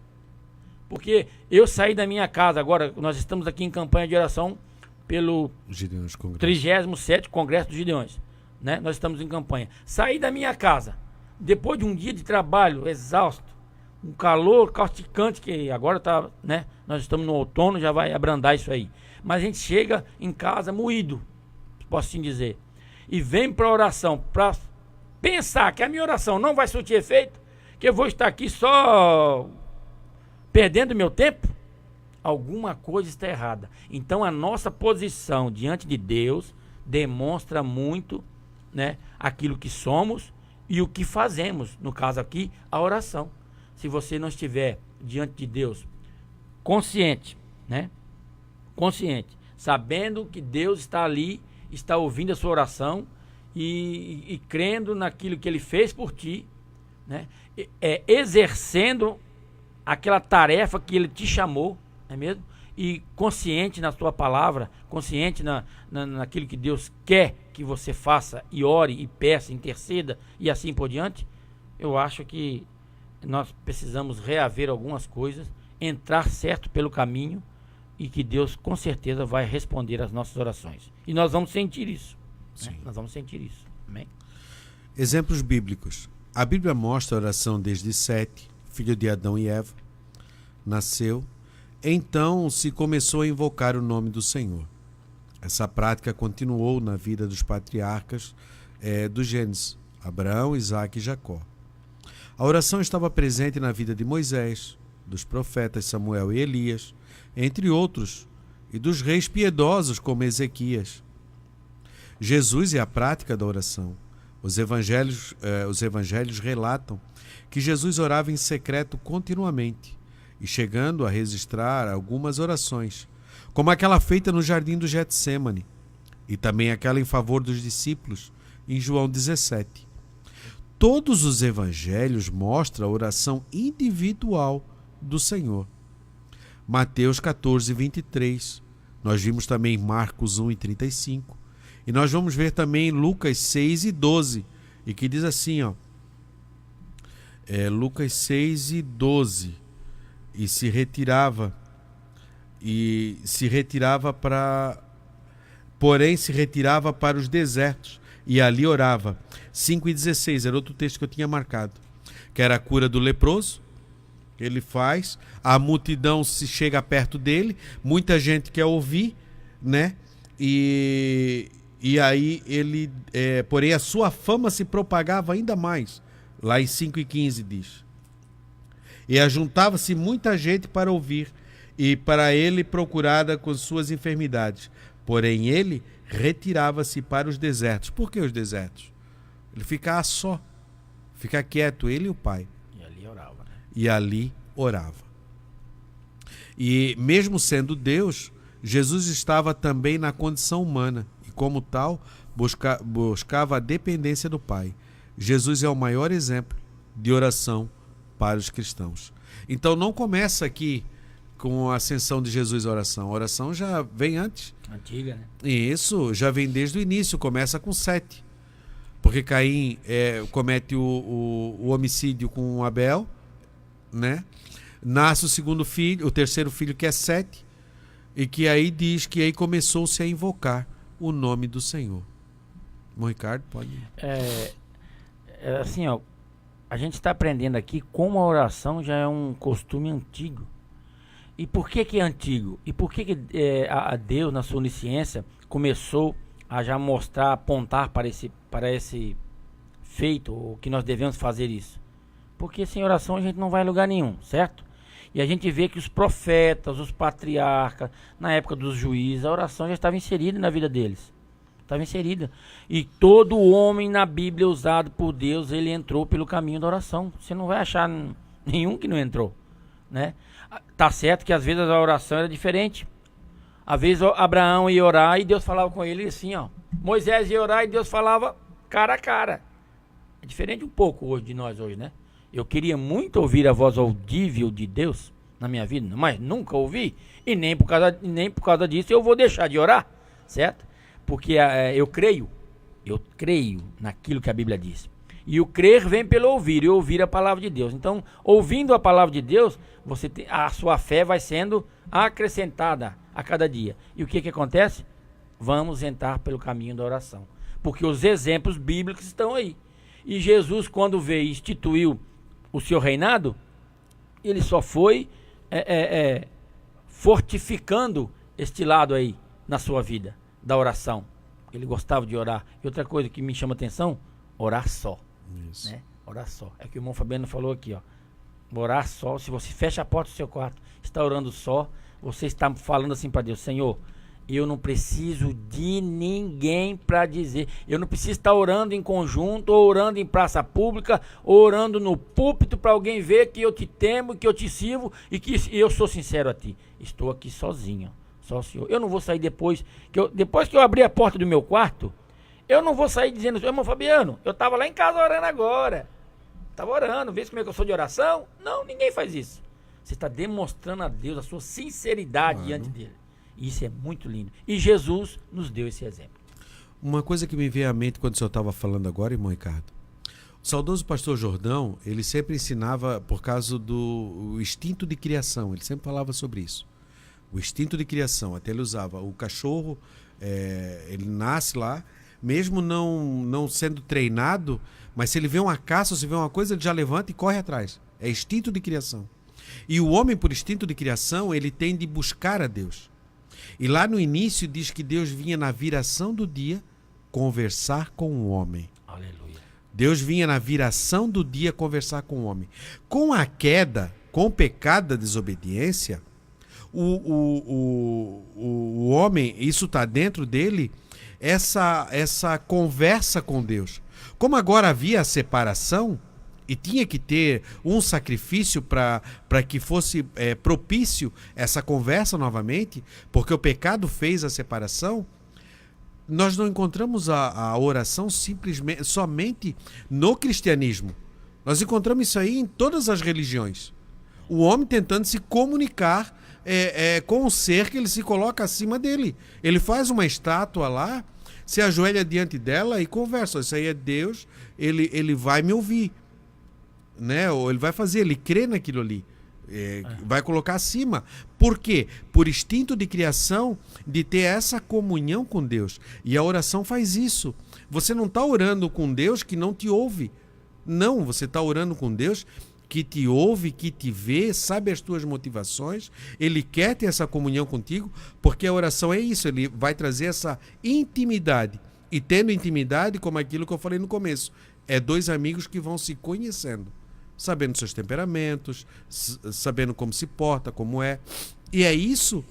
Porque eu saí da minha casa agora. Nós estamos aqui em campanha de oração pelo 37º Congresso dos Gideões. Né? Nós estamos em campanha. Saí da minha casa. Depois de um dia de trabalho exausto, um calor causticante, que agora tá, né? Nós estamos no outono, já vai abrandar isso aí. Mas a gente chega em casa moído, posso assim dizer. E vem para a oração, para pensar que a minha oração não vai surtir efeito, que eu vou estar aqui só perdendo meu tempo. Alguma coisa está errada. Então a nossa posição diante de Deus demonstra muito, né, aquilo que somos e o que fazemos, no caso aqui, a oração. Se você não estiver diante de Deus consciente, né? Consciente, sabendo que Deus está ali, está ouvindo a sua oração e crendo naquilo que Ele fez por ti, né? Exercendo aquela tarefa que Ele te chamou, não é mesmo? E consciente na sua palavra, consciente naquilo que Deus quer que você faça, e ore, e peça, interceda, e assim por diante. Eu acho que nós precisamos reaver algumas coisas, entrar certo pelo caminho, e que Deus com certeza vai responder às nossas orações. E nós vamos sentir isso. Né? Nós vamos sentir isso. Amém? Exemplos bíblicos. A Bíblia mostra a oração desde Sete, filho de Adão e Eva, nasceu. Então se começou a invocar o nome do Senhor. Essa prática continuou na vida dos patriarcas do Gênesis, Abraão, Isaque e Jacó. A oração estava presente na vida de Moisés, dos profetas Samuel e Elias, entre outros, e dos reis piedosos como Ezequias. Jesus é a prática da oração. Os evangelhos relatam que Jesus orava em secreto continuamente, e chegando a registrar algumas orações, como aquela feita no jardim do Getsêmani, e também aquela em favor dos discípulos, em João 17. Todos os evangelhos mostram a oração individual do Senhor. Mateus 14, 23. Nós vimos também Marcos 1 e 35. E nós vamos ver também Lucas 6 e 12, e que diz assim, ó, Lucas 6 e 12, e se retirava para os desertos, e ali orava. 5 e 16, era outro texto que eu tinha marcado, que era a cura do leproso. Ele faz, a multidão se chega perto dele, muita gente quer ouvir, né? E aí ele, porém a sua fama se propagava ainda mais. Lá em 5 e 15 diz. E ajuntava-se muita gente para ouvir, e para ele procurada com suas enfermidades. Porém ele retirava-se para os desertos. Por que os desertos? Ele ficava só, fica quieto, ele e o Pai. E ali orava. E mesmo sendo Deus, Jesus estava também na condição humana, e como tal, buscava a dependência do Pai. Jesus é o maior exemplo de oração para os cristãos. Então não começa aqui com a ascensão de Jesus a oração. A oração já vem antes. Antiga, né? E isso já vem desde o início, começa com Sete. Porque Caim comete o homicídio com Abel, né? Nasce o segundo filho, o terceiro filho, que é Sete, e que aí diz que aí começou-se a invocar o nome do Senhor. Bom, Ricardo, pode. Assim, ó, a gente está aprendendo aqui como a oração já é um costume antigo. E por que é antigo? E por que a Deus, na sua onisciência, começou a já mostrar, apontar para esse feito, ou que nós devemos fazer isso? Porque sem oração a gente não vai a lugar nenhum, certo? E a gente vê que os profetas, os patriarcas, na época dos juízes, a oração já estava inserida na vida deles. Estava inserida. E todo homem na Bíblia usado por Deus, ele entrou pelo caminho da oração. Você não vai achar nenhum que não entrou, né? Tá certo que às vezes a oração era diferente. Às vezes Abraão ia orar e Deus falava com ele assim, ó. Moisés ia orar e Deus falava cara a cara. É diferente um pouco hoje de nós hoje, né? Eu queria muito ouvir a voz audível de Deus na minha vida, mas nunca ouvi. E nem por causa disso eu vou deixar de orar, certo? Porque eu creio naquilo que a Bíblia diz. E o crer vem pelo ouvir, e ouvir a palavra de Deus. Então, ouvindo a palavra de Deus, a sua fé vai sendo acrescentada a cada dia. E o que acontece? Vamos entrar pelo caminho da oração. Porque os exemplos bíblicos estão aí. E Jesus, quando veio e instituiu o seu reinado, ele só foi fortificando este lado aí na sua vida, da oração. Ele gostava de orar. E outra coisa que me chama a atenção, orar só. Isso. Né? Orar só. É o que o irmão Fabiano falou aqui, ó. Orar só. Se você fecha a porta do seu quarto, está orando só, você está falando assim para Deus: Senhor, eu não preciso de ninguém para dizer. Eu não preciso estar orando em conjunto, ou orando em praça pública, ou orando no púlpito para alguém ver que eu te temo, que eu te sirvo e que eu sou sincero a ti. Estou aqui sozinho, só o Senhor. Eu não vou sair depois que eu abrir a porta do meu quarto. Eu não vou sair dizendo: irmão Fabiano, eu estava lá em casa orando agora. Estava orando, vê como é que eu sou de oração. Não, ninguém faz isso. Você está demonstrando a Deus a sua sinceridade diante dele. Isso é muito lindo. E Jesus nos deu esse exemplo. Uma coisa que me veio à mente quando o senhor estava falando agora, irmão Ricardo. O saudoso pastor Jordão, ele sempre ensinava por causa do instinto de criação. Ele sempre falava sobre isso. O instinto de criação. Até ele usava o cachorro, ele nasce lá, mesmo não sendo treinado, mas se ele vê uma caça, se vê uma coisa, ele já levanta e corre atrás. É instinto de criação. E o homem, por instinto de criação, ele tem de buscar a Deus. E lá no início diz que Deus vinha na viração do dia conversar com o homem. Aleluia. Deus vinha na viração do dia conversar com o homem. Com a queda, com o pecado da desobediência, o homem, isso está dentro dele, essa conversa com Deus. Como agora havia a separação, e tinha que ter um sacrifício para que fosse propício essa conversa novamente, porque o pecado fez a separação, nós não encontramos a oração simplesmente, somente no cristianismo. Nós encontramos isso aí em todas as religiões. O homem tentando se comunicar com o ser que ele se coloca acima dele. Ele faz uma estátua lá, se ajoelha diante dela e conversa. Isso aí é Deus, ele vai me ouvir. Né? Ou ele vai fazer, ele crê naquilo ali, vai colocar acima. Por quê? Por instinto de criação, de ter essa comunhão com Deus. E a oração faz isso. Você não está orando com Deus que não te ouve. Não, você está orando com Deus que te ouve, que te vê, sabe as tuas motivações. Ele quer ter essa comunhão contigo, porque a oração é isso, ele vai trazer essa intimidade. E tendo intimidade, como aquilo que eu falei no começo, é dois amigos que vão se conhecendo, sabendo seus temperamentos, sabendo como se porta, como é. E é isso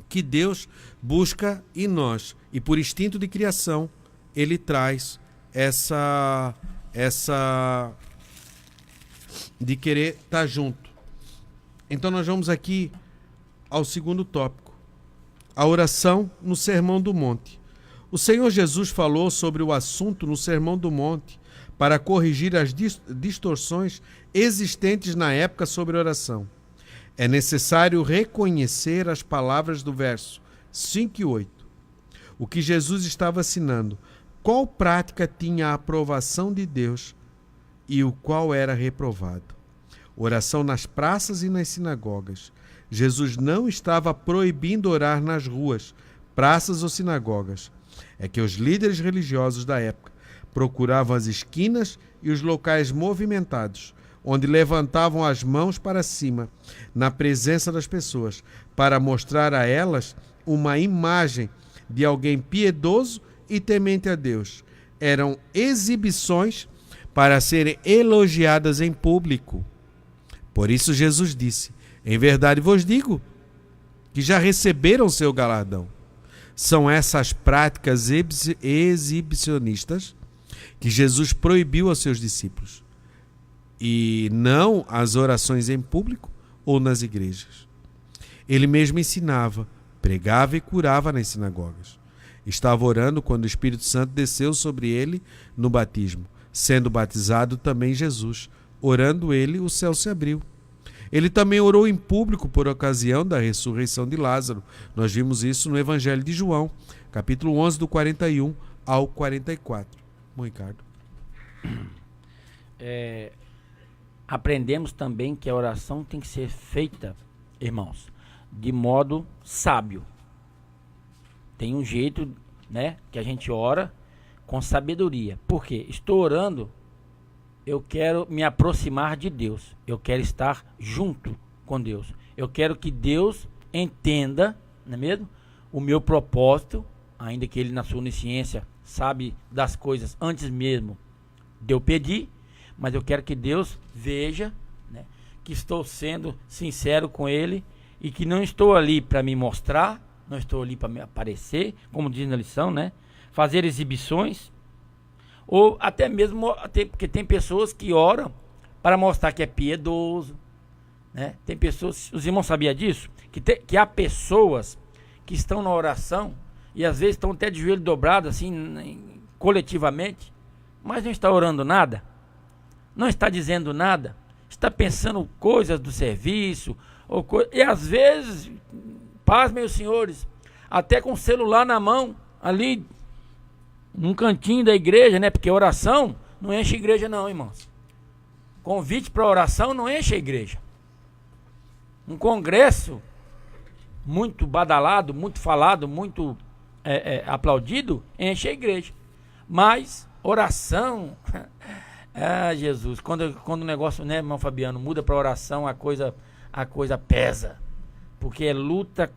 que Deus busca em nós. E por instinto de criação, ele traz essa de querer estar junto. Então nós vamos aqui ao segundo tópico. A oração no Sermão do Monte. O Senhor Jesus falou sobre o assunto no Sermão do Monte para corrigir as distorções existentes na época sobre oração. É necessário reconhecer as palavras do verso 5 e 8. O que Jesus estava ensinando, qual prática tinha a aprovação de Deus e o qual era reprovado. Oração nas praças e nas sinagogas. Jesus não estava proibindo orar nas ruas, praças ou sinagogas. É que os líderes religiosos da época procuravam as esquinas e os locais movimentados, onde levantavam as mãos para cima, na presença das pessoas, para mostrar a elas uma imagem de alguém piedoso e temente a Deus. Eram exibições para serem elogiadas em público. Por isso Jesus disse: Em verdade vos digo que já receberam seu galardão. São essas práticas exibicionistas que Jesus proibiu aos seus discípulos, e não as orações em público ou nas igrejas. Ele mesmo ensinava, pregava e curava nas sinagogas. Estava orando quando o Espírito Santo desceu sobre ele no batismo. Sendo batizado também Jesus. Orando ele, o céu se abriu. Ele também orou em público por ocasião da ressurreição de Lázaro. Nós vimos isso no Evangelho de João, capítulo 11, do 41 ao 44. Bom, Ricardo. Aprendemos também que a oração tem que ser feita, irmãos, de modo sábio. Tem um jeito, né, que a gente ora com sabedoria. Por quê? Estou orando, eu quero me aproximar de Deus. Eu quero estar junto com Deus. Eu quero que Deus entenda, não é mesmo? O meu propósito, ainda que Ele na sua onisciência sabe das coisas antes mesmo de eu pedir, mas eu quero que Deus veja, né, que estou sendo sincero com Ele e que não estou ali para me mostrar, não estou ali para me aparecer, como diz na lição, né? Fazer exibições, ou até mesmo, porque tem pessoas que oram para mostrar que é piedoso, né? Tem pessoas, os irmãos sabiam disso? Que há pessoas que estão na oração e às vezes estão até de joelho dobrado, assim, coletivamente, mas não está orando nada, não está dizendo nada, está pensando coisas do serviço, e às vezes, paz, meus senhores, até com o celular na mão, ali, num cantinho da igreja, né? Porque oração não enche a igreja não, irmãos. Convite para oração não enche a igreja. Um congresso muito badalado, muito falado, muito aplaudido, enche a igreja. Mas oração, Jesus, quando o negócio, né, irmão Fabiano, muda para oração, a coisa pesa. Porque é luta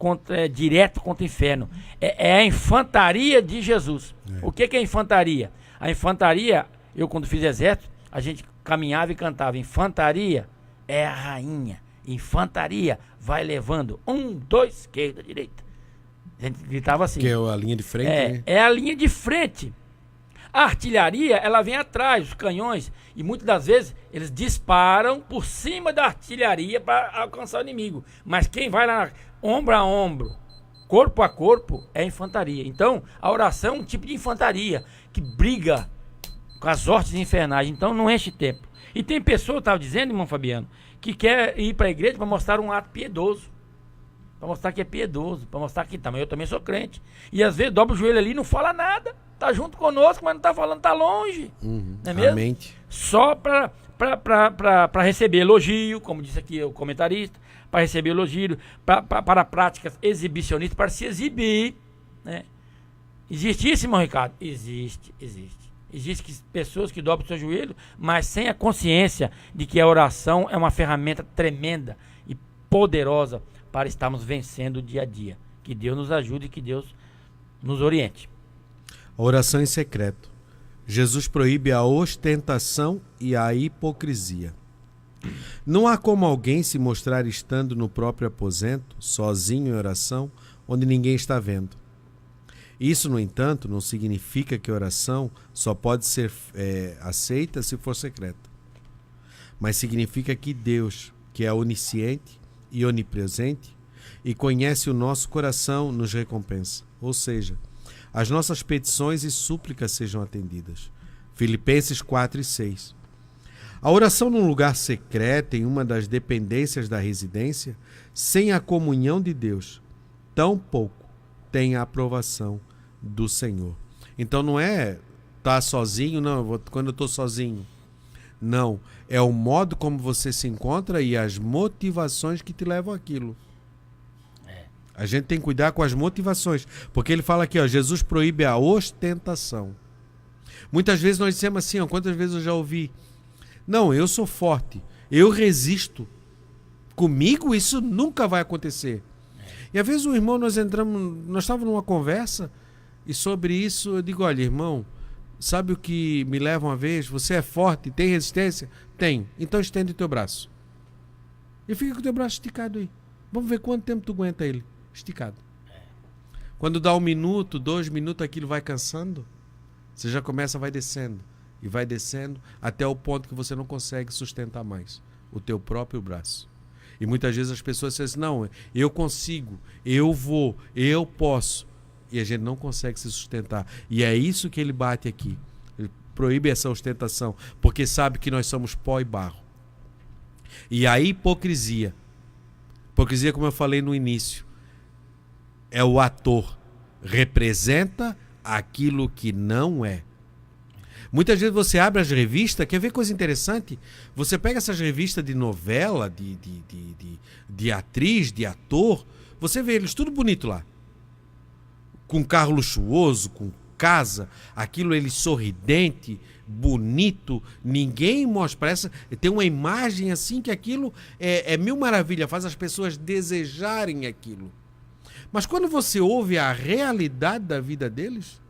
direto contra o inferno. É a infantaria de Jesus. O que é infantaria? A infantaria, eu quando fiz exército, a gente caminhava e cantava. Infantaria é a rainha. Infantaria vai levando 1, 2, esquerda, direita. A gente gritava assim. Que é a linha de frente, né? É a linha de frente. A artilharia, ela vem atrás, os canhões, e muitas das vezes eles disparam por cima da artilharia para alcançar o inimigo. Mas quem vai lá ombro a ombro, corpo a corpo, é a infantaria. Então, a oração é um tipo de infantaria que briga com as hostes infernais. Então, não enche tempo. E tem pessoa, eu estava dizendo, irmão Fabiano, que quer ir para a igreja para mostrar um ato piedoso. Para mostrar que é piedoso, para mostrar que eu também sou crente. E às vezes dobra o joelho ali e não fala nada. Tá junto conosco, mas não tá falando, tá longe. Não é mesmo? Amém. Só para receber elogio, como disse aqui o comentarista, para receber elogio, para práticas exibicionistas, para se exibir, né? Existe isso, irmão Ricardo? Existe. Existem pessoas que dobram o seu joelho, mas sem a consciência de que a oração é uma ferramenta tremenda e poderosa para estarmos vencendo o dia a dia. Que Deus nos ajude e que Deus nos oriente. A oração em secreto. Jesus proíbe a ostentação e a hipocrisia. Não há como alguém se mostrar estando no próprio aposento, sozinho em oração, onde ninguém está vendo. Isso, no entanto, não significa que a oração só pode ser aceita se for secreta. Mas significa que Deus, que é onisciente e onipresente, e conhece o nosso coração, nos recompensa. Ou seja, as nossas petições e súplicas sejam atendidas. Filipenses 4 e 6. A oração num lugar secreto, em uma das dependências da residência, sem a comunhão de Deus, tampouco tem a aprovação do Senhor. Então não é estar sozinho, não, quando eu estou sozinho. Não, é o modo como você se encontra e as motivações que te levam àquilo. A gente tem que cuidar com as motivações, porque ele fala aqui, ó, Jesus proíbe a ostentação. Muitas vezes nós dissemos assim, ó, quantas vezes eu já ouvi, não, eu sou forte, eu resisto, comigo isso nunca vai acontecer. E às vezes o irmão, nós estávamos numa conversa, e sobre isso eu digo, olha, irmão, sabe o que me leva uma vez? Você é forte, tem resistência? Tenho, então estende o teu braço. E fica com o teu braço esticado aí. Vamos ver quanto tempo tu aguenta ele esticado. Quando dá 1 minuto, 2 minutos, aquilo vai cansando. Você já começa, vai descendo. E vai descendo até o ponto que você não consegue sustentar mais o teu próprio braço. E muitas vezes as pessoas dizem assim, não, eu consigo, eu vou, eu posso. E a gente não consegue se sustentar. E é isso que ele bate aqui. Ele proíbe essa ostentação, porque sabe que nós somos pó e barro. E a hipocrisia, como eu falei no início, é o ator, representa aquilo que não é. Muitas vezes você abre as revistas, quer ver coisa interessante? Você pega essas revistas de novela, de atriz, de ator, você vê eles tudo bonito lá. Com carro luxuoso, com casa, aquilo ele sorridente, bonito, ninguém mostra, parece, tem uma imagem assim que aquilo é mil maravilha, faz as pessoas desejarem aquilo. Mas quando você ouve a realidade da vida deles,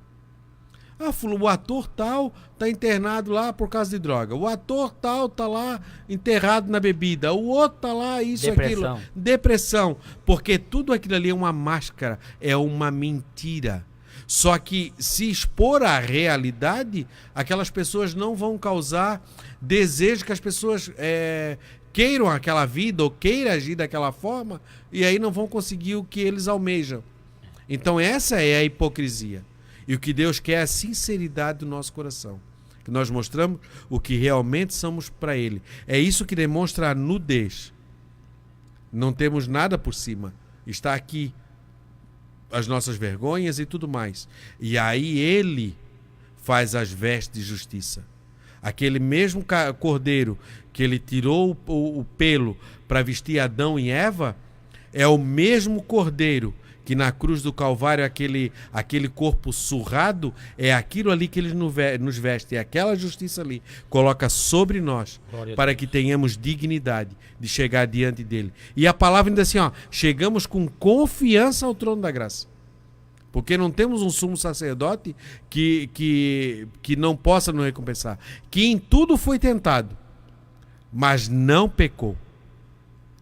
o ator tal está internado lá por causa de droga, o ator tal está lá enterrado na bebida, o outro está lá isso, Depressão. aquilo. Depressão. Porque tudo aquilo ali é uma máscara, é uma mentira. Só que se expor à realidade, aquelas pessoas não vão causar desejo que as pessoas queiram aquela vida ou queiram agir daquela forma, e aí não vão conseguir o que eles almejam. Então essa é a hipocrisia. E o que Deus quer é a sinceridade do nosso coração. Que nós mostramos o que realmente somos para Ele. É isso que demonstra a nudez. Não temos nada por cima. Está aqui as nossas vergonhas e tudo mais. E aí Ele faz as vestes de justiça. Aquele mesmo cordeiro que Ele tirou o pelo para vestir Adão e Eva, é o mesmo cordeiro que na cruz do Calvário, aquele corpo surrado, é aquilo ali que Ele nos veste, é aquela justiça ali, coloca sobre nós, para que tenhamos dignidade de chegar diante dEle. E a palavra ainda assim, chegamos com confiança ao trono da graça. Porque não temos um sumo sacerdote que não possa nos recompensar, que em tudo foi tentado, mas não pecou.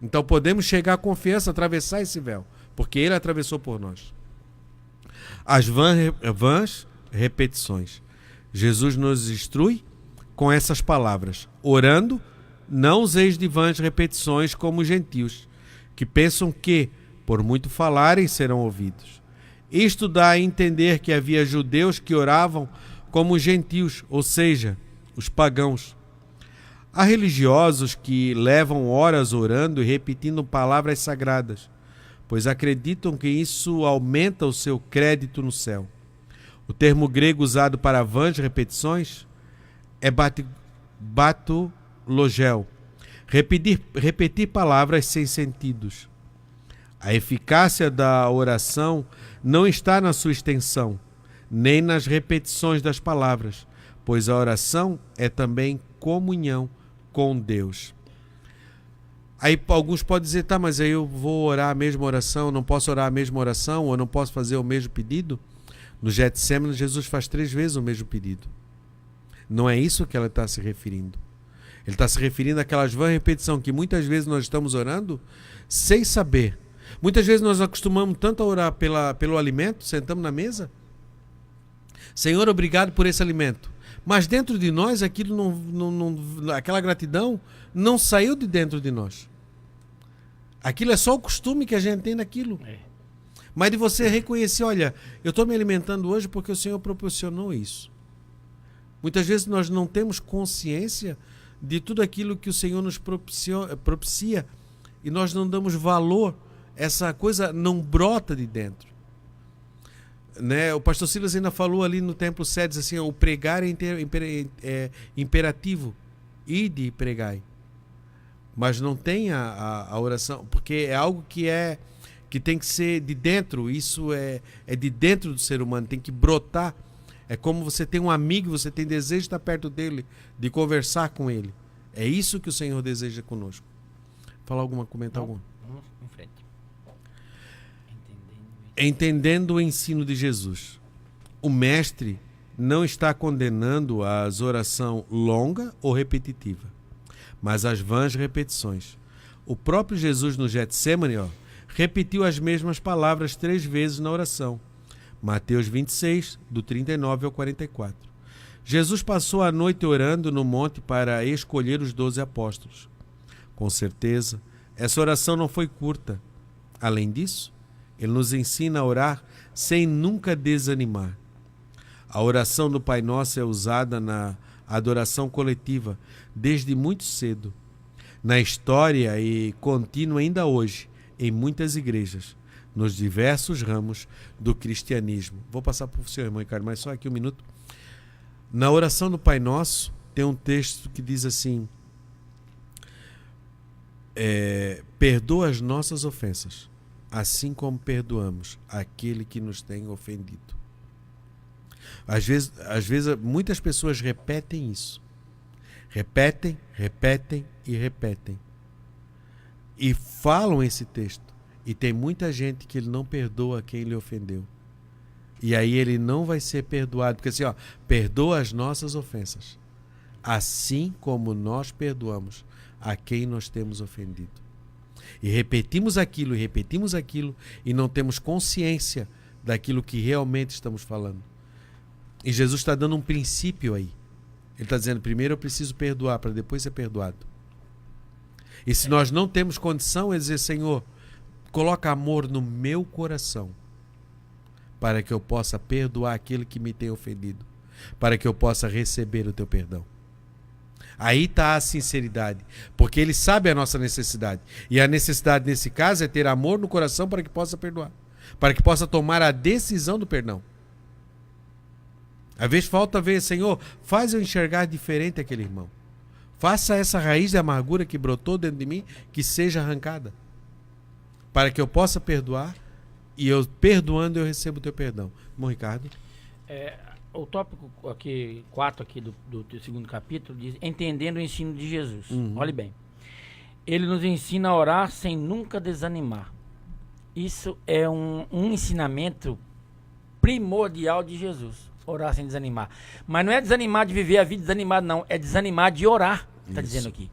Então podemos chegar à confiança, atravessar esse véu, porque Ele atravessou por nós. As vãs repetições. Jesus nos instrui com essas palavras. Orando, não useis de vãs repetições como os gentios, que pensam que, por muito falarem, serão ouvidos. Isto dá a entender que havia judeus que oravam como os gentios, ou seja, os pagãos. Há religiosos que levam horas orando e repetindo palavras sagradas, pois acreditam que isso aumenta o seu crédito no céu. O termo grego usado para vãs repetições é batologel, repetir palavras sem sentidos. A eficácia da oração não está na sua extensão, nem nas repetições das palavras, pois a oração é também comunhão com Deus. Aí alguns podem dizer, tá, mas aí eu vou orar a mesma oração, não posso orar a mesma oração, ou não posso fazer o mesmo pedido? No Getsêmani, Jesus faz 3 vezes o mesmo pedido. Não é isso que ela está se referindo. Ele está se referindo àquelas vãs repetições que muitas vezes nós estamos orando sem saber. Muitas vezes nós acostumamos tanto a orar pelo alimento, sentamos na mesa. Senhor, obrigado por esse alimento. Mas dentro de nós, aquilo aquela gratidão não saiu de dentro de nós. Aquilo é só o costume que a gente tem naquilo. Mas de você reconhecer, olha, eu estou me alimentando hoje porque o Senhor proporcionou isso. Muitas vezes nós não temos consciência de tudo aquilo que o Senhor nos propicia e nós não damos valor. Essa coisa não brota de dentro. Né? O pastor Silas ainda falou ali no templo sede assim, o pregar é imperativo. Ide e pregai. Mas não tem a oração, porque é algo que tem que ser de dentro. Isso é de dentro do ser humano, tem que brotar. É como você tem um amigo, você tem desejo de estar perto dele, de conversar com ele. É isso que o Senhor deseja conosco. Comentar algum? Vamos em frente. Entendendo o ensino de Jesus. O mestre não está condenando as oração longa ou repetitiva, mas as vãs repetições. O próprio Jesus no Getsêmani, repetiu as mesmas palavras 3 vezes na oração. Mateus 26, do 39 ao 44. Jesus passou a noite orando no monte para escolher os 12 apóstolos. Com certeza, essa oração não foi curta. Além disso, ele nos ensina a orar sem nunca desanimar. A oração do Pai Nosso é usada na adoração coletiva desde muito cedo. Na história e contínua ainda hoje, em muitas igrejas, nos diversos ramos do cristianismo. Vou passar para o senhor, irmão Ricardo, mas só aqui um minuto. Na oração do Pai Nosso, tem um texto que diz assim: perdoa as nossas ofensas, assim como perdoamos aquele que nos tem ofendido. Às vezes, muitas pessoas repetem isso. Repetem e falam esse texto. E tem muita gente que ele não perdoa quem lhe ofendeu. E aí ele não vai ser perdoado. Porque assim, perdoa as nossas ofensas, assim como nós perdoamos a quem nós temos ofendido. E repetimos aquilo e não temos consciência daquilo que realmente estamos falando. E Jesus está dando um princípio aí. Ele está dizendo, primeiro eu preciso perdoar para depois ser perdoado. E se nós não temos condição, é dizer, Senhor, coloca amor no meu coração para que eu possa perdoar aquele que me tem ofendido, para que eu possa receber o teu perdão. Aí está a sinceridade, porque ele sabe a nossa necessidade. E a necessidade nesse caso é ter amor no coração para que possa perdoar, para que possa tomar a decisão do perdão. Às vezes falta ver, Senhor, faz eu enxergar diferente aquele irmão. Faça essa raiz de amargura que brotou dentro de mim, que seja arrancada, para que eu possa perdoar, e eu perdoando eu recebo o teu perdão. Irmão Ricardo? O tópico 4 aqui do segundo capítulo diz, entendendo o ensino de Jesus. Olhe bem. Ele nos ensina a orar sem nunca desanimar. Isso é um ensinamento primordial de Jesus. Orar sem desanimar. Mas não é desanimar de viver a vida desanimado, não. É desanimar de orar, está dizendo aqui.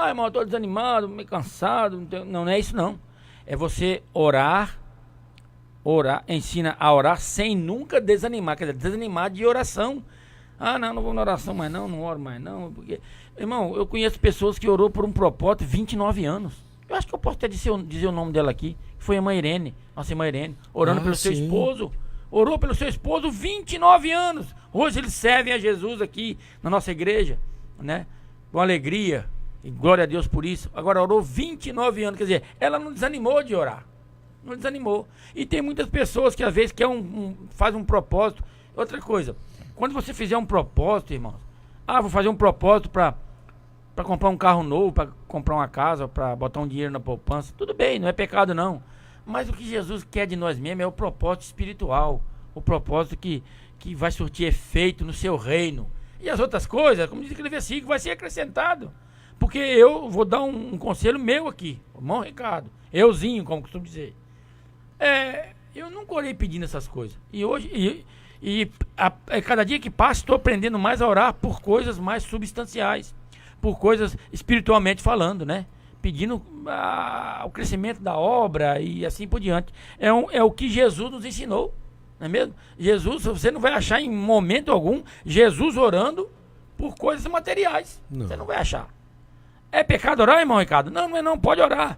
Irmão, eu estou desanimado, meio cansado. Não é isso, não. É você orar, ensina a orar sem nunca desanimar. Quer dizer, desanimar de oração. Não vou na oração mais não oro mais não. Porque, irmão, eu conheço pessoas que orou por um propósito 29 anos. Eu acho que eu posso até dizer o nome dela aqui. Foi a irmã Irene, nossa irmã Irene, orando pelo seu esposo. Orou pelo seu esposo 29 anos. Hoje eles servem a Jesus aqui na nossa igreja, né? Com alegria. E glória a Deus por isso. Agora orou 29 anos. Quer dizer, ela não desanimou de orar. Não desanimou. E tem muitas pessoas que às vezes faz um propósito. Outra coisa, quando você fizer um propósito, irmãos. Vou fazer um propósito para comprar um carro novo, para comprar uma casa, para botar um dinheiro na poupança. Tudo bem, não é pecado não. Mas o que Jesus quer de nós mesmo é o propósito espiritual. O propósito que vai surtir efeito no seu reino. E as outras coisas, como diz aquele versículo, vai ser acrescentado. Porque eu vou dar um conselho meu aqui. Irmão Ricardo. Euzinho, como costumo dizer. Eu nunca orei pedindo essas coisas. E hoje, cada dia que passa, estou aprendendo mais a orar por coisas mais substanciais. Por coisas espiritualmente falando, né? Pedindo o crescimento da obra e assim por diante. É o que Jesus nos ensinou, não é mesmo? Jesus, você não vai achar em momento algum Jesus orando por coisas materiais. Não. Você não vai achar. É pecado orar, irmão Ricardo? Não, pode orar.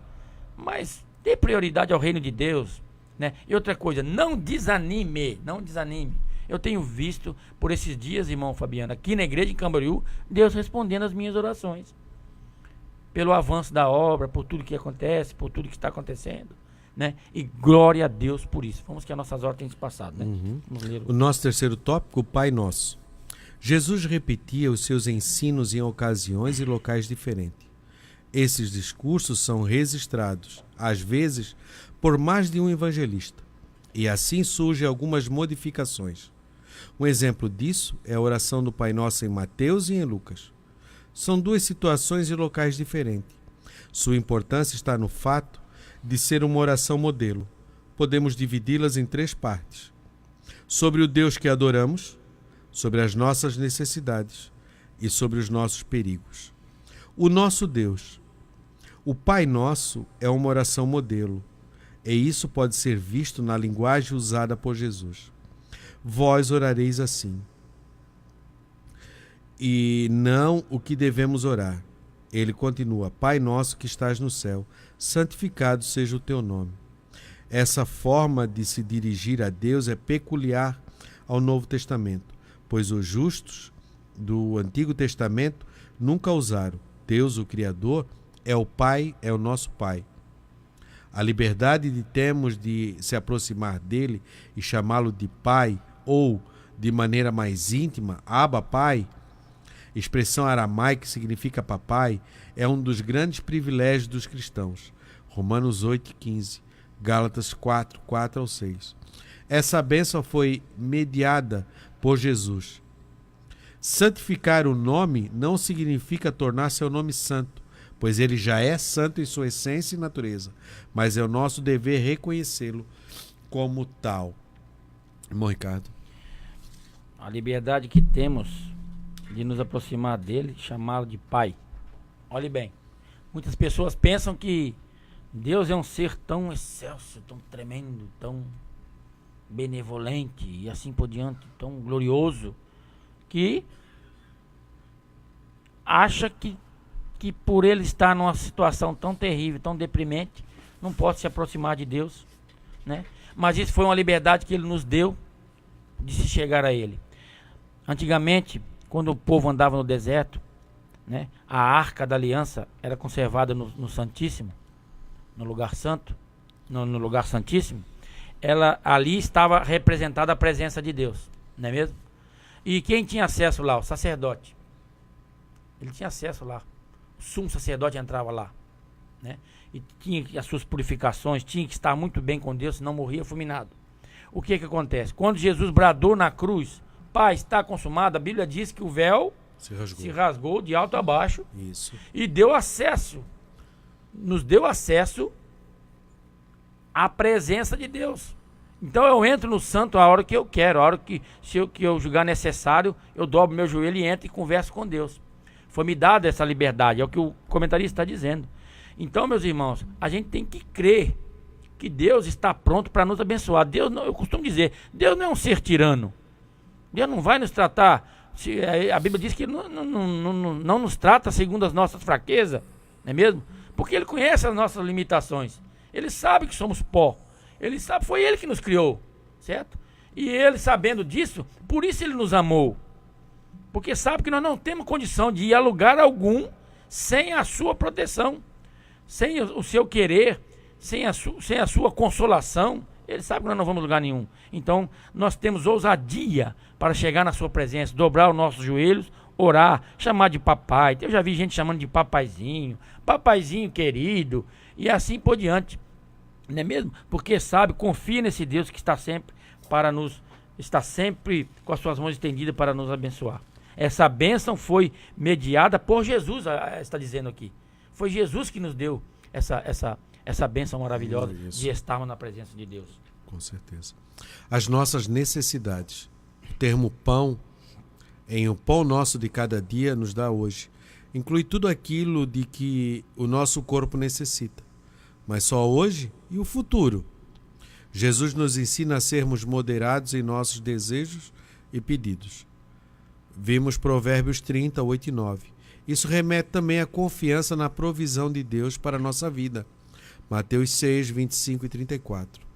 Mas dê prioridade ao reino de Deus, né? E outra coisa, não desanime. Eu tenho visto por esses dias, irmão Fabiano, aqui na igreja em Camboriú, Deus respondendo as minhas orações. Pelo avanço da obra, por tudo que acontece, por tudo que está acontecendo, né? E glória a Deus por isso. Vamos que as nossas horas têm se passado, né? Vamos ler o nosso terceiro tópico, o Pai Nosso. Jesus repetia os seus ensinos em ocasiões e locais diferentes. Esses discursos são registrados, às vezes, por mais de um evangelista. E assim surgem algumas modificações. Um exemplo disso é a oração do Pai Nosso em Mateus e em Lucas. São duas situações e locais diferentes. Sua importância está no fato de ser uma oração modelo. Podemos dividi-las em 3 partes. Sobre o Deus que adoramos, sobre as nossas necessidades e sobre os nossos perigos. O nosso Deus. O Pai Nosso é uma oração modelo, e isso pode ser visto na linguagem usada por Jesus. Vós orareis assim. E não o que devemos orar. Ele continua: Pai nosso que estás no céu, santificado seja o teu nome. Essa forma de se dirigir a Deus é peculiar ao Novo Testamento, pois os justos do Antigo Testamento nunca usaram. Deus, o Criador, é o Pai, é o nosso Pai. A liberdade que temos de se aproximar dele e chamá-lo de Pai, ou, de maneira mais íntima, Abba Pai, expressão aramaica que significa papai, é um dos grandes privilégios dos cristãos. Romanos 8:15, Gálatas 4:4-6. Essa bênção foi mediada por Jesus. Santificar o nome não significa tornar seu nome santo, pois ele já é santo em sua essência e natureza, mas é o nosso dever reconhecê-lo como tal. Irmão Ricardo. A liberdade que temos de nos aproximar dele, chamá-lo de Pai. Olhe bem, muitas pessoas pensam que Deus é um ser tão excelso, tão tremendo, tão benevolente e assim por diante, tão glorioso, que acha que por ele estar numa situação tão terrível, tão deprimente, não pode se aproximar de Deus, né? Mas isso foi uma liberdade que ele nos deu de se chegar a ele. Antigamente, quando o povo andava no deserto, né, a Arca da Aliança era conservada no Santíssimo, no lugar santo, no lugar santíssimo. Ali estava representada a presença de Deus, não é mesmo? E quem tinha acesso lá? O sacerdote. Ele tinha acesso lá. O sumo sacerdote entrava lá, né? E tinha as suas purificações, tinha que estar muito bem com Deus, senão morria fulminado. O que acontece? Quando Jesus bradou na cruz, Pai, está consumado, a Bíblia diz que o véu se rasgou de alto a baixo. Isso. E nos deu acesso à presença de Deus. Então eu entro no santo a hora que eu quero, a hora que eu julgar necessário, eu dobro meu joelho e entro e converso com Deus. Foi me dada essa liberdade, é o que o comentarista está dizendo. Então, meus irmãos, a gente tem que crer que Deus está pronto para nos abençoar. Deus não, eu costumo dizer, Deus não é um ser tirano. Deus não vai nos tratar, a Bíblia diz que ele não nos trata segundo as nossas fraquezas, não é mesmo? Porque ele conhece as nossas limitações. Ele sabe que somos pó. Ele sabe, foi ele que nos criou, certo? E ele, sabendo disso, por isso ele nos amou. Porque sabe que nós não temos condição de ir a lugar algum sem a sua proteção, sem o seu querer, sem a sua consolação. Ele sabe que nós não vamos a lugar nenhum. Então, nós temos ousadia para chegar na sua presença, dobrar os nossos joelhos, orar, chamar de papai. Eu já vi gente chamando de papaizinho querido, e assim por diante. Não é mesmo? Porque sabe, confia nesse Deus que está sempre com as suas mãos estendidas para nos abençoar. Essa bênção foi mediada por Jesus, está dizendo aqui. Foi Jesus que nos deu essa bênção maravilhosa de estarmos na presença de Deus. Com certeza. As nossas necessidades. O termo pão, em o pão nosso de cada dia, nos dá hoje. Inclui tudo aquilo de que o nosso corpo necessita. Mas só hoje e o futuro. Jesus nos ensina a sermos moderados em nossos desejos e pedidos. Vimos Provérbios 30, 8 e 9. Isso remete também à confiança na provisão de Deus para a nossa vida. Mateus 6, 25 e 34.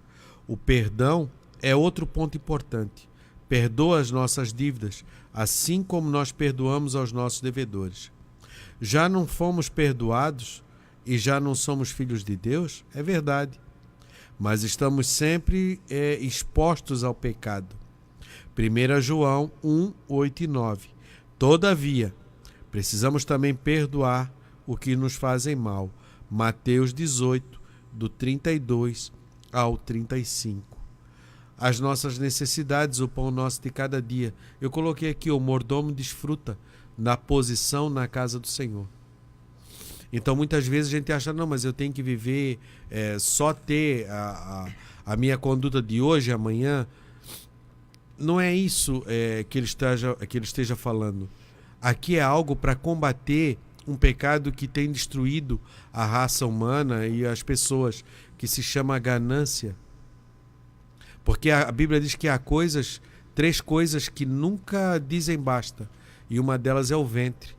O perdão é outro ponto importante. Perdoa as nossas dívidas, assim como nós perdoamos aos nossos devedores. Já não fomos perdoados e já não somos filhos de Deus? É verdade. Mas estamos sempre expostos ao pecado. 1 João 1, 8 e 9. Todavia, precisamos também perdoar o que nos fazem mal. Mateus 18, do 32 ao 35. As nossas necessidades, o pão nosso de cada dia. Eu coloquei aqui, o mordomo desfruta da posição na casa do Senhor. Então, muitas vezes a gente acha, não, mas eu tenho que viver, só ter a minha conduta de hoje, amanhã. Não é isso que ele esteja falando. Aqui é algo para combater um pecado que tem destruído a raça humana e as pessoas, que se chama ganância. Porque a Bíblia diz que há três coisas que nunca dizem basta. E uma delas é o ventre,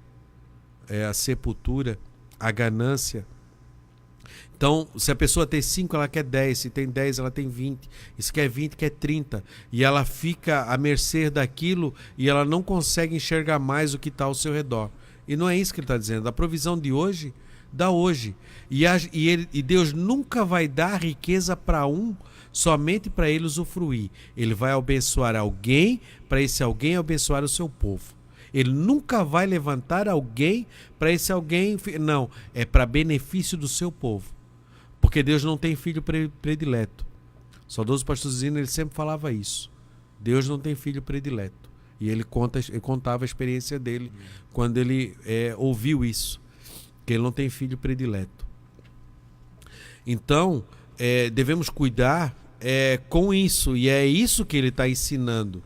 é a sepultura, a ganância. Então, se a pessoa tem 5, ela quer 10. Se tem 10, ela tem 20. E se quer 20, quer 30. E ela fica à mercê daquilo e ela não consegue enxergar mais o que está ao seu redor. E não é isso que ele está dizendo. A provisão de hoje, dá hoje. E Deus nunca vai dar riqueza para somente para ele usufruir. Ele vai abençoar alguém, para esse alguém abençoar o seu povo. Ele nunca vai levantar alguém para esse alguém... Não, é para benefício do seu povo. Porque Deus não tem filho predileto. O saudoso pastor Zino, ele sempre falava isso. Deus não tem filho predileto. E ele contava a experiência dele quando ele ouviu isso. Que ele não tem filho predileto. Então, devemos cuidar com isso. E é isso que ele está ensinando.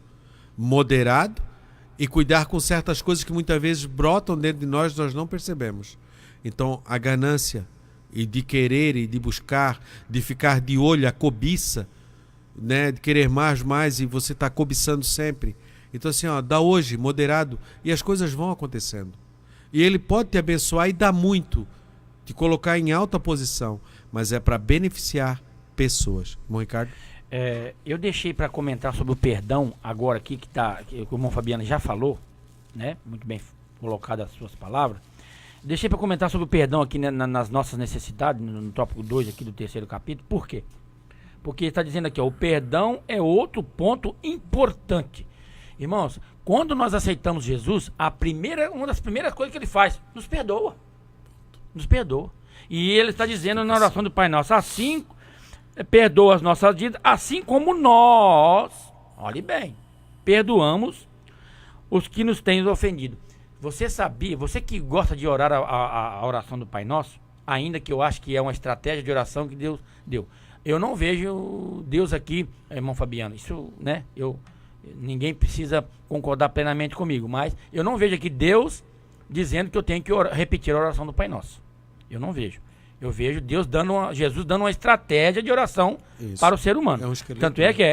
Moderado e cuidar com certas coisas que muitas vezes brotam dentro de nós não percebemos. Então, a ganância e de querer e de buscar, de ficar de olho, a cobiça, né, de querer mais e você está cobiçando sempre. Então assim, dá hoje, moderado, e as coisas vão acontecendo. E ele pode te abençoar e dar muito, te colocar em alta posição, mas é para beneficiar pessoas. Bom, Ricardo? Eu deixei para comentar sobre o perdão agora aqui, que o irmão Fabiano já falou, né? Muito bem colocadas as suas palavras. Deixei para comentar sobre o perdão aqui, né, nas nossas necessidades, no tópico 2 aqui do 3º capítulo. Por quê? Porque está dizendo aqui, o perdão é outro ponto importante. Irmãos, quando nós aceitamos Jesus, uma das primeiras coisas que ele faz, nos perdoa. Nos perdoa. E ele está dizendo na oração do Pai Nosso, assim, perdoa as nossas dívidas, assim como nós, olhe bem, perdoamos os que nos têm ofendido. Você sabia, você que gosta de orar a oração do Pai Nosso, ainda que eu acho que é uma estratégia de oração que Deus deu. Eu não vejo Deus aqui, irmão Fabiano, isso, né, ninguém precisa concordar plenamente comigo, mas eu não vejo aqui Deus dizendo que eu tenho que repetir a oração do Pai Nosso. Eu não vejo. Eu vejo Jesus dando uma estratégia de oração para o ser humano. Tanto é que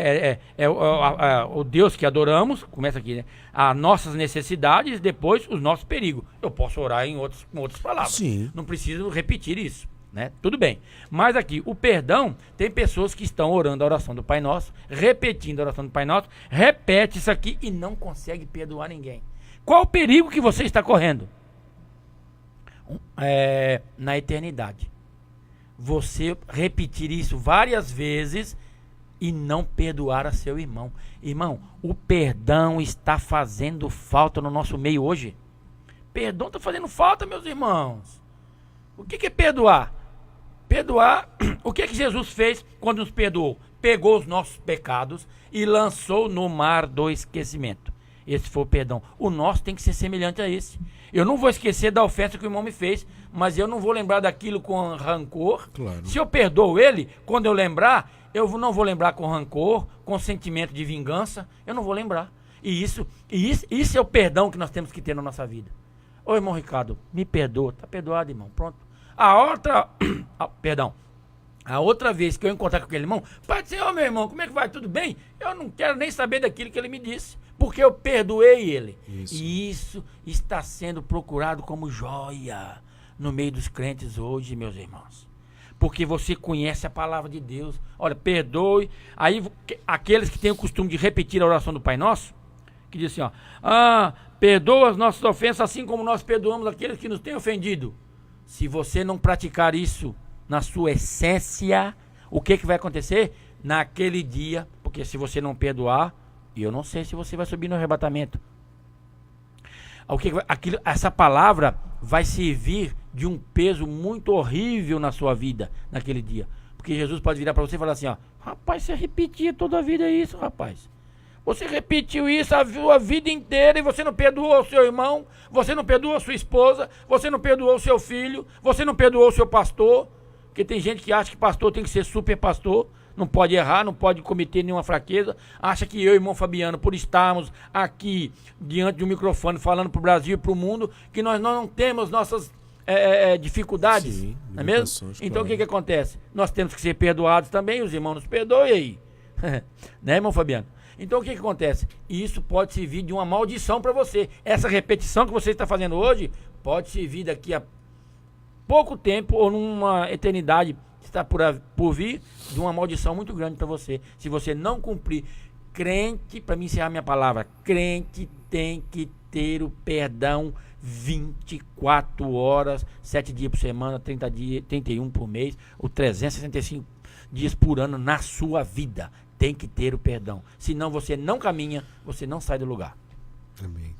o Deus que adoramos, começa aqui, né? As nossas necessidades e depois os nossos perigos. Eu posso orar com outras palavras. Sim. Não preciso repetir isso, né? Tudo bem. Mas aqui, o perdão, tem pessoas que estão orando a oração do Pai Nosso, repetindo a oração do Pai Nosso, repete isso aqui e não consegue perdoar ninguém. Qual o perigo que você está correndo? Na eternidade. Você repetir isso várias vezes e não perdoar a seu irmão. Irmão, o perdão está fazendo falta no nosso meio hoje. Perdão está fazendo falta, meus irmãos. O que é perdoar? Perdoar, o que Jesus fez quando nos perdoou? Pegou os nossos pecados e lançou no mar do esquecimento. Esse foi o perdão. O nosso tem que ser semelhante a esse. Eu não vou esquecer da ofensa que o irmão me fez, mas eu não vou lembrar daquilo com rancor. Claro. Se eu perdoo ele, quando eu lembrar, eu não vou lembrar com rancor, com sentimento de vingança. Eu não vou lembrar. E isso é o perdão que nós temos que ter na nossa vida. Ô irmão Ricardo, me perdoa. Tá perdoado, irmão. Pronto. A outra vez que eu encontrar com aquele irmão, Pai do Senhor, meu irmão, como é que vai? Tudo bem? Eu não quero nem saber daquilo que ele me disse, porque eu perdoei ele. E isso está sendo procurado como joia no meio dos crentes hoje, meus irmãos. Porque você conhece a palavra de Deus. Olha, perdoe. Aí, aqueles que têm o costume de repetir a oração do Pai Nosso, que diz assim, perdoa as nossas ofensas, assim como nós perdoamos aqueles que nos têm ofendido. Se você não praticar isso na sua essência, o que vai acontecer? Naquele dia, porque se você não perdoar, eu não sei se você vai subir no arrebatamento. Essa palavra vai servir de um peso muito horrível na sua vida, naquele dia. Porque Jesus pode virar para você e falar assim, rapaz, você repetia toda a vida isso, rapaz. Você repetiu isso a vida inteira e você não perdoou o seu irmão, você não perdoou a sua esposa, você não perdoou o seu filho, você não perdoou o seu pastor. Porque tem gente que acha que pastor tem que ser super pastor, não pode errar, não pode cometer nenhuma fraqueza. Acha que eu e o irmão Fabiano, por estarmos aqui diante de um microfone falando para o Brasil e para o mundo, que nós não temos nossas dificuldades, Sim, não é mesmo? limitações, Então claro. o que acontece? Nós temos que ser perdoados também, os irmãos nos perdoem aí. Né, irmão Fabiano? Então o que acontece? Isso pode servir de uma maldição para você. Essa repetição que você está fazendo hoje pode servir daqui a pouco tempo ou numa eternidade que está por vir, de uma maldição muito grande para você. Se você não cumprir. Crente, para mim encerrar minha palavra, crente tem que ter o perdão 24 horas, 7 dias por semana, 30 dias, 31 por mês, ou 365 dias por ano na sua vida. Tem que ter o perdão. Senão você não caminha, você não sai do lugar. Amém.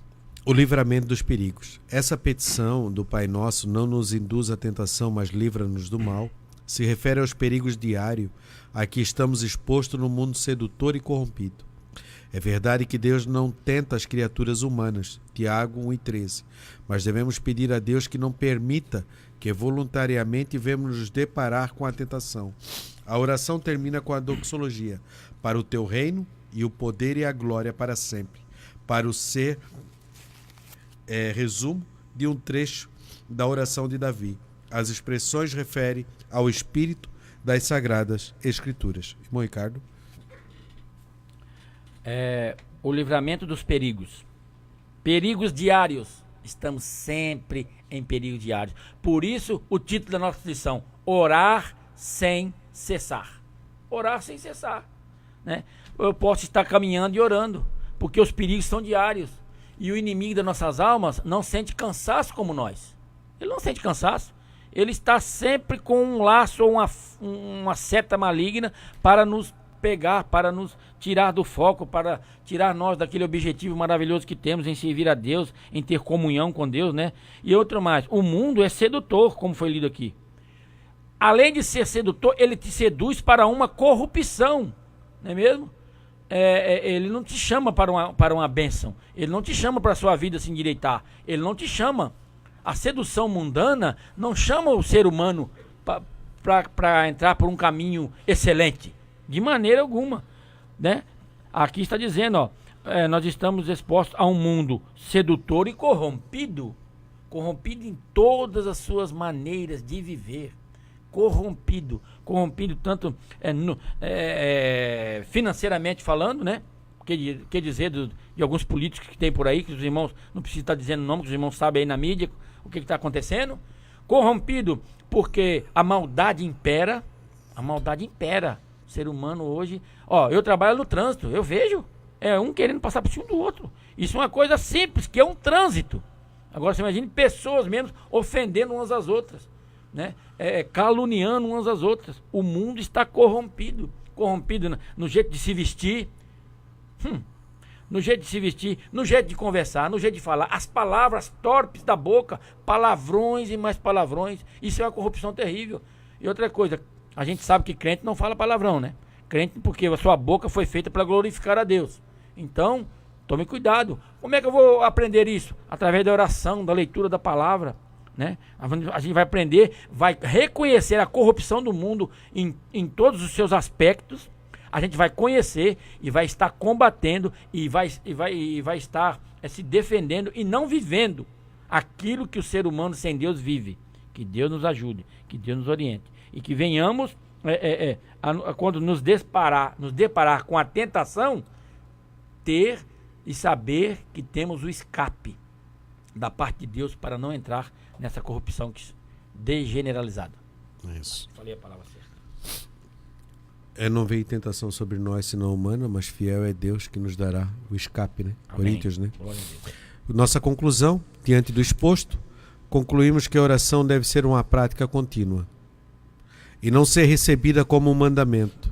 O livramento dos perigos. Essa petição do Pai Nosso, não nos induz à tentação, mas livra-nos do mal, se refere aos perigos diários a que estamos expostos no mundo sedutor e corrompido. É verdade que Deus não tenta as criaturas humanas, Tiago 1:13, mas devemos pedir a Deus que não permita que voluntariamente venhamos nos deparar com a tentação. A oração termina com a doxologia: para o teu reino e o poder e a glória para sempre. Para o ser resumo de um trecho da oração de Davi. As expressões referem ao espírito das Sagradas Escrituras. Irmão Ricardo? O livramento dos perigos. Perigos diários. Estamos sempre em perigos diários. Por isso, o título da nossa lição: orar sem cessar. Orar sem cessar. Né? Eu posso estar caminhando e orando, porque os perigos são diários. E o inimigo das nossas almas não sente cansaço como nós. Ele não sente cansaço. Ele está sempre com um laço ou uma seta maligna para nos pegar, para nos tirar do foco, para tirar nós daquele objetivo maravilhoso que temos em servir a Deus, em ter comunhão com Deus, né? E outro mais, o mundo é sedutor, como foi lido aqui. Além de ser sedutor, ele te seduz para uma corrupção, não é mesmo? Ele não te chama para uma bênção, ele não te chama para a sua vida se endireitar, ele não te chama. A sedução mundana não chama o ser humano para entrar por um caminho excelente, de maneira alguma, né? Aqui está dizendo, ó, nós estamos expostos a um mundo sedutor e corrompido em todas as suas maneiras de viver, corrompido tanto financeiramente falando, né? Quer dizer de alguns políticos que tem por aí, que os irmãos não precisam estar dizendo o nome, que os irmãos sabem aí na mídia o que está acontecendo. Corrompido porque a maldade impera. O ser humano hoje... Ó, eu trabalho no trânsito, eu vejo um querendo passar por cima do outro. Isso é uma coisa simples, que é um trânsito. Agora você imagine pessoas mesmo ofendendo umas às outras, né? Caluniando umas às outras. O mundo está corrompido no jeito de se vestir, no jeito de conversar, no jeito de falar, as palavras torpes da boca, palavrões e mais palavrões. Isso é uma corrupção terrível. E outra coisa, a gente sabe que crente não fala palavrão, né? Crente porque a sua boca foi feita para glorificar a Deus. Então, tome cuidado. Como é que eu vou aprender isso? Através da oração, da leitura da palavra, né? A gente vai aprender, vai reconhecer a corrupção do mundo em todos os seus aspectos. A gente vai conhecer e vai estar combatendo e vai estar se defendendo e não vivendo aquilo que o ser humano sem Deus vive. Que Deus nos ajude, que Deus nos oriente. E que venhamos, quando nos deparar com a tentação, ter e saber que temos o escape da parte de Deus para não entrar nessa corrupção degeneralizada. Isso. Falei a palavra certa. Não veio tentação sobre nós, senão humana, mas fiel é Deus que nos dará o escape, né? Amém. Coríntios, né? Glória a Deus. Nossa conclusão, diante do exposto, concluímos que a oração deve ser uma prática contínua e não ser recebida como um mandamento,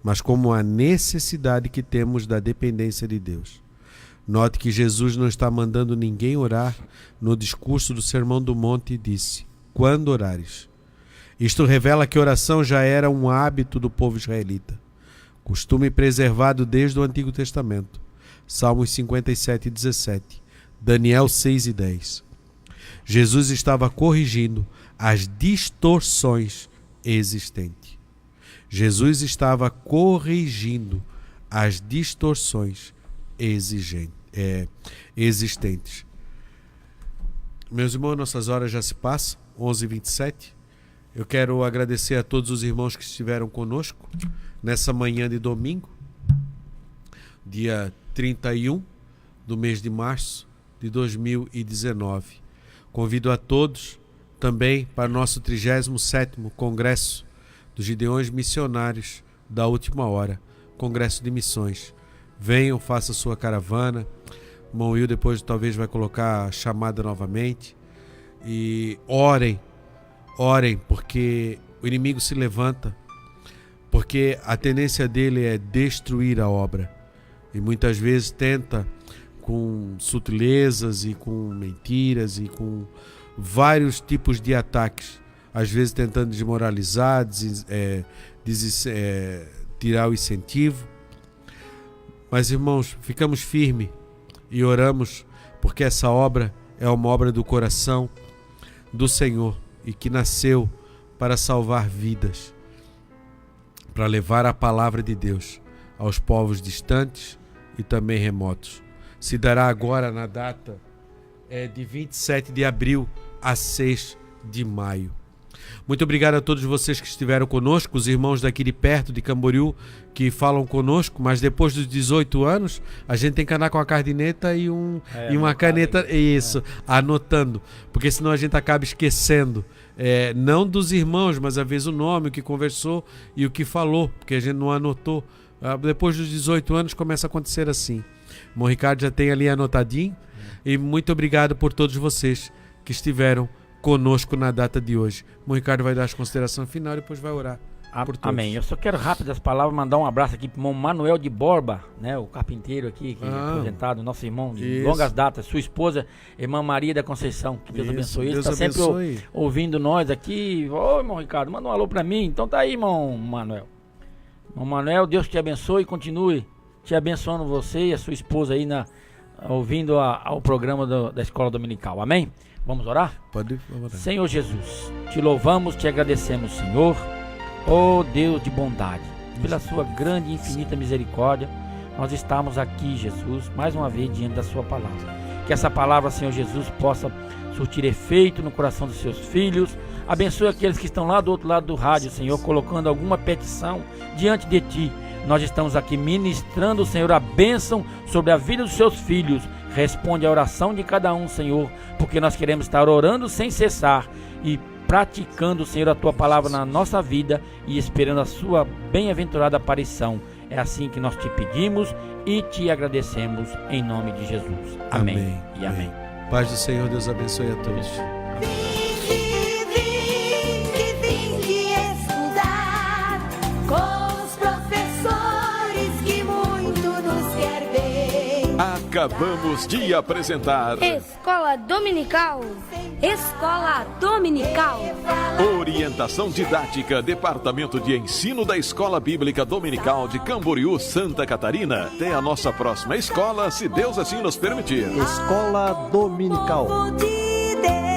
mas como a necessidade que temos da dependência de Deus. Note que Jesus não está mandando ninguém orar. No discurso do Sermão do Monte disse: quando orares. Isto revela que a oração já era um hábito do povo israelita, costume preservado desde o Antigo Testamento. Salmos 57:17, Daniel 6:10. Jesus estava corrigindo as distorções existentes. Jesus estava corrigindo as distorções existentes. Meus irmãos, nossas horas já se passam. 11h27. Eu quero agradecer a todos os irmãos que estiveram conosco nessa manhã de domingo, dia 31 do mês de março de 2019. Convido a todos também para o nosso 37º Congresso dos Gideões Missionários da Última Hora, Congresso de Missões. Venham, faça sua caravana. O irmão Will depois talvez vai colocar a chamada novamente. E orem, porque o inimigo se levanta, porque a tendência dele é destruir a obra. E muitas vezes tenta com sutilezas e com mentiras e com vários tipos de ataques, às vezes tentando desmoralizar, tirar o incentivo. Mas, irmãos, ficamos firmes e oramos, porque essa obra é uma obra do coração do Senhor e que nasceu para salvar vidas, para levar a palavra de Deus aos povos distantes e também remotos. Se dará agora na data de 27 de abril a 6 de maio. Muito obrigado a todos vocês que estiveram conosco, os irmãos daqui de perto, de Camboriú, que falam conosco, mas depois dos 18 anos, a gente tem que andar com a caderneta e uma caneta, anotando, porque senão a gente acaba esquecendo, não dos irmãos, mas às vezes o nome, o que conversou e o que falou, porque a gente não anotou. Depois dos 18 anos começa a acontecer assim. O irmão Ricardo já tem ali anotadinho, e muito obrigado por todos vocês que estiveram conosco na data de hoje. O irmão Ricardo vai dar as considerações finais e depois vai orar por todos. Amém. Eu só quero rápidas palavras, mandar um abraço aqui pro irmão Manuel de Borba, né, o carpinteiro aqui, que é aposentado, nosso irmão de longas datas, sua esposa, irmã Maria da Conceição, que Deus abençoe. Ele está sempre ouvindo nós aqui. Ô, irmão Ricardo, manda um alô pra mim. Então tá aí, irmão Manuel. Irmão Manuel, Deus te abençoe e continue te abençoando você e a sua esposa aí ouvindo ao programa da Escola Dominical. Amém? Vamos orar? Pode orar. Senhor Jesus, te louvamos, te agradecemos, Senhor, ó Deus de bondade, pela sua grande e infinita misericórdia. Nós estamos aqui, Jesus, mais uma vez diante da sua palavra. Que essa palavra, Senhor Jesus, possa surtir efeito no coração dos seus filhos. Abençoe aqueles que estão lá do outro lado do rádio, Senhor, colocando alguma petição diante de Ti. Nós estamos aqui ministrando, Senhor, a bênção sobre a vida dos seus filhos. Responde a oração de cada um, Senhor, porque nós queremos estar orando sem cessar e praticando, Senhor, a Tua palavra na nossa vida e esperando a Sua bem-aventurada aparição. É assim que nós te pedimos e te agradecemos em nome de Jesus. Amém. E amém. Paz do Senhor, Deus abençoe a todos. Vinde estudar com os professores que muito nos quer ver. Acabamos de apresentar Escola Dominical. Escola Dominical. Orientação Didática, Departamento de Ensino da Escola Bíblica Dominical de Camboriú, Santa Catarina. Até a nossa próxima escola, se Deus assim nos permitir. Escola Dominical. Povo de Deus.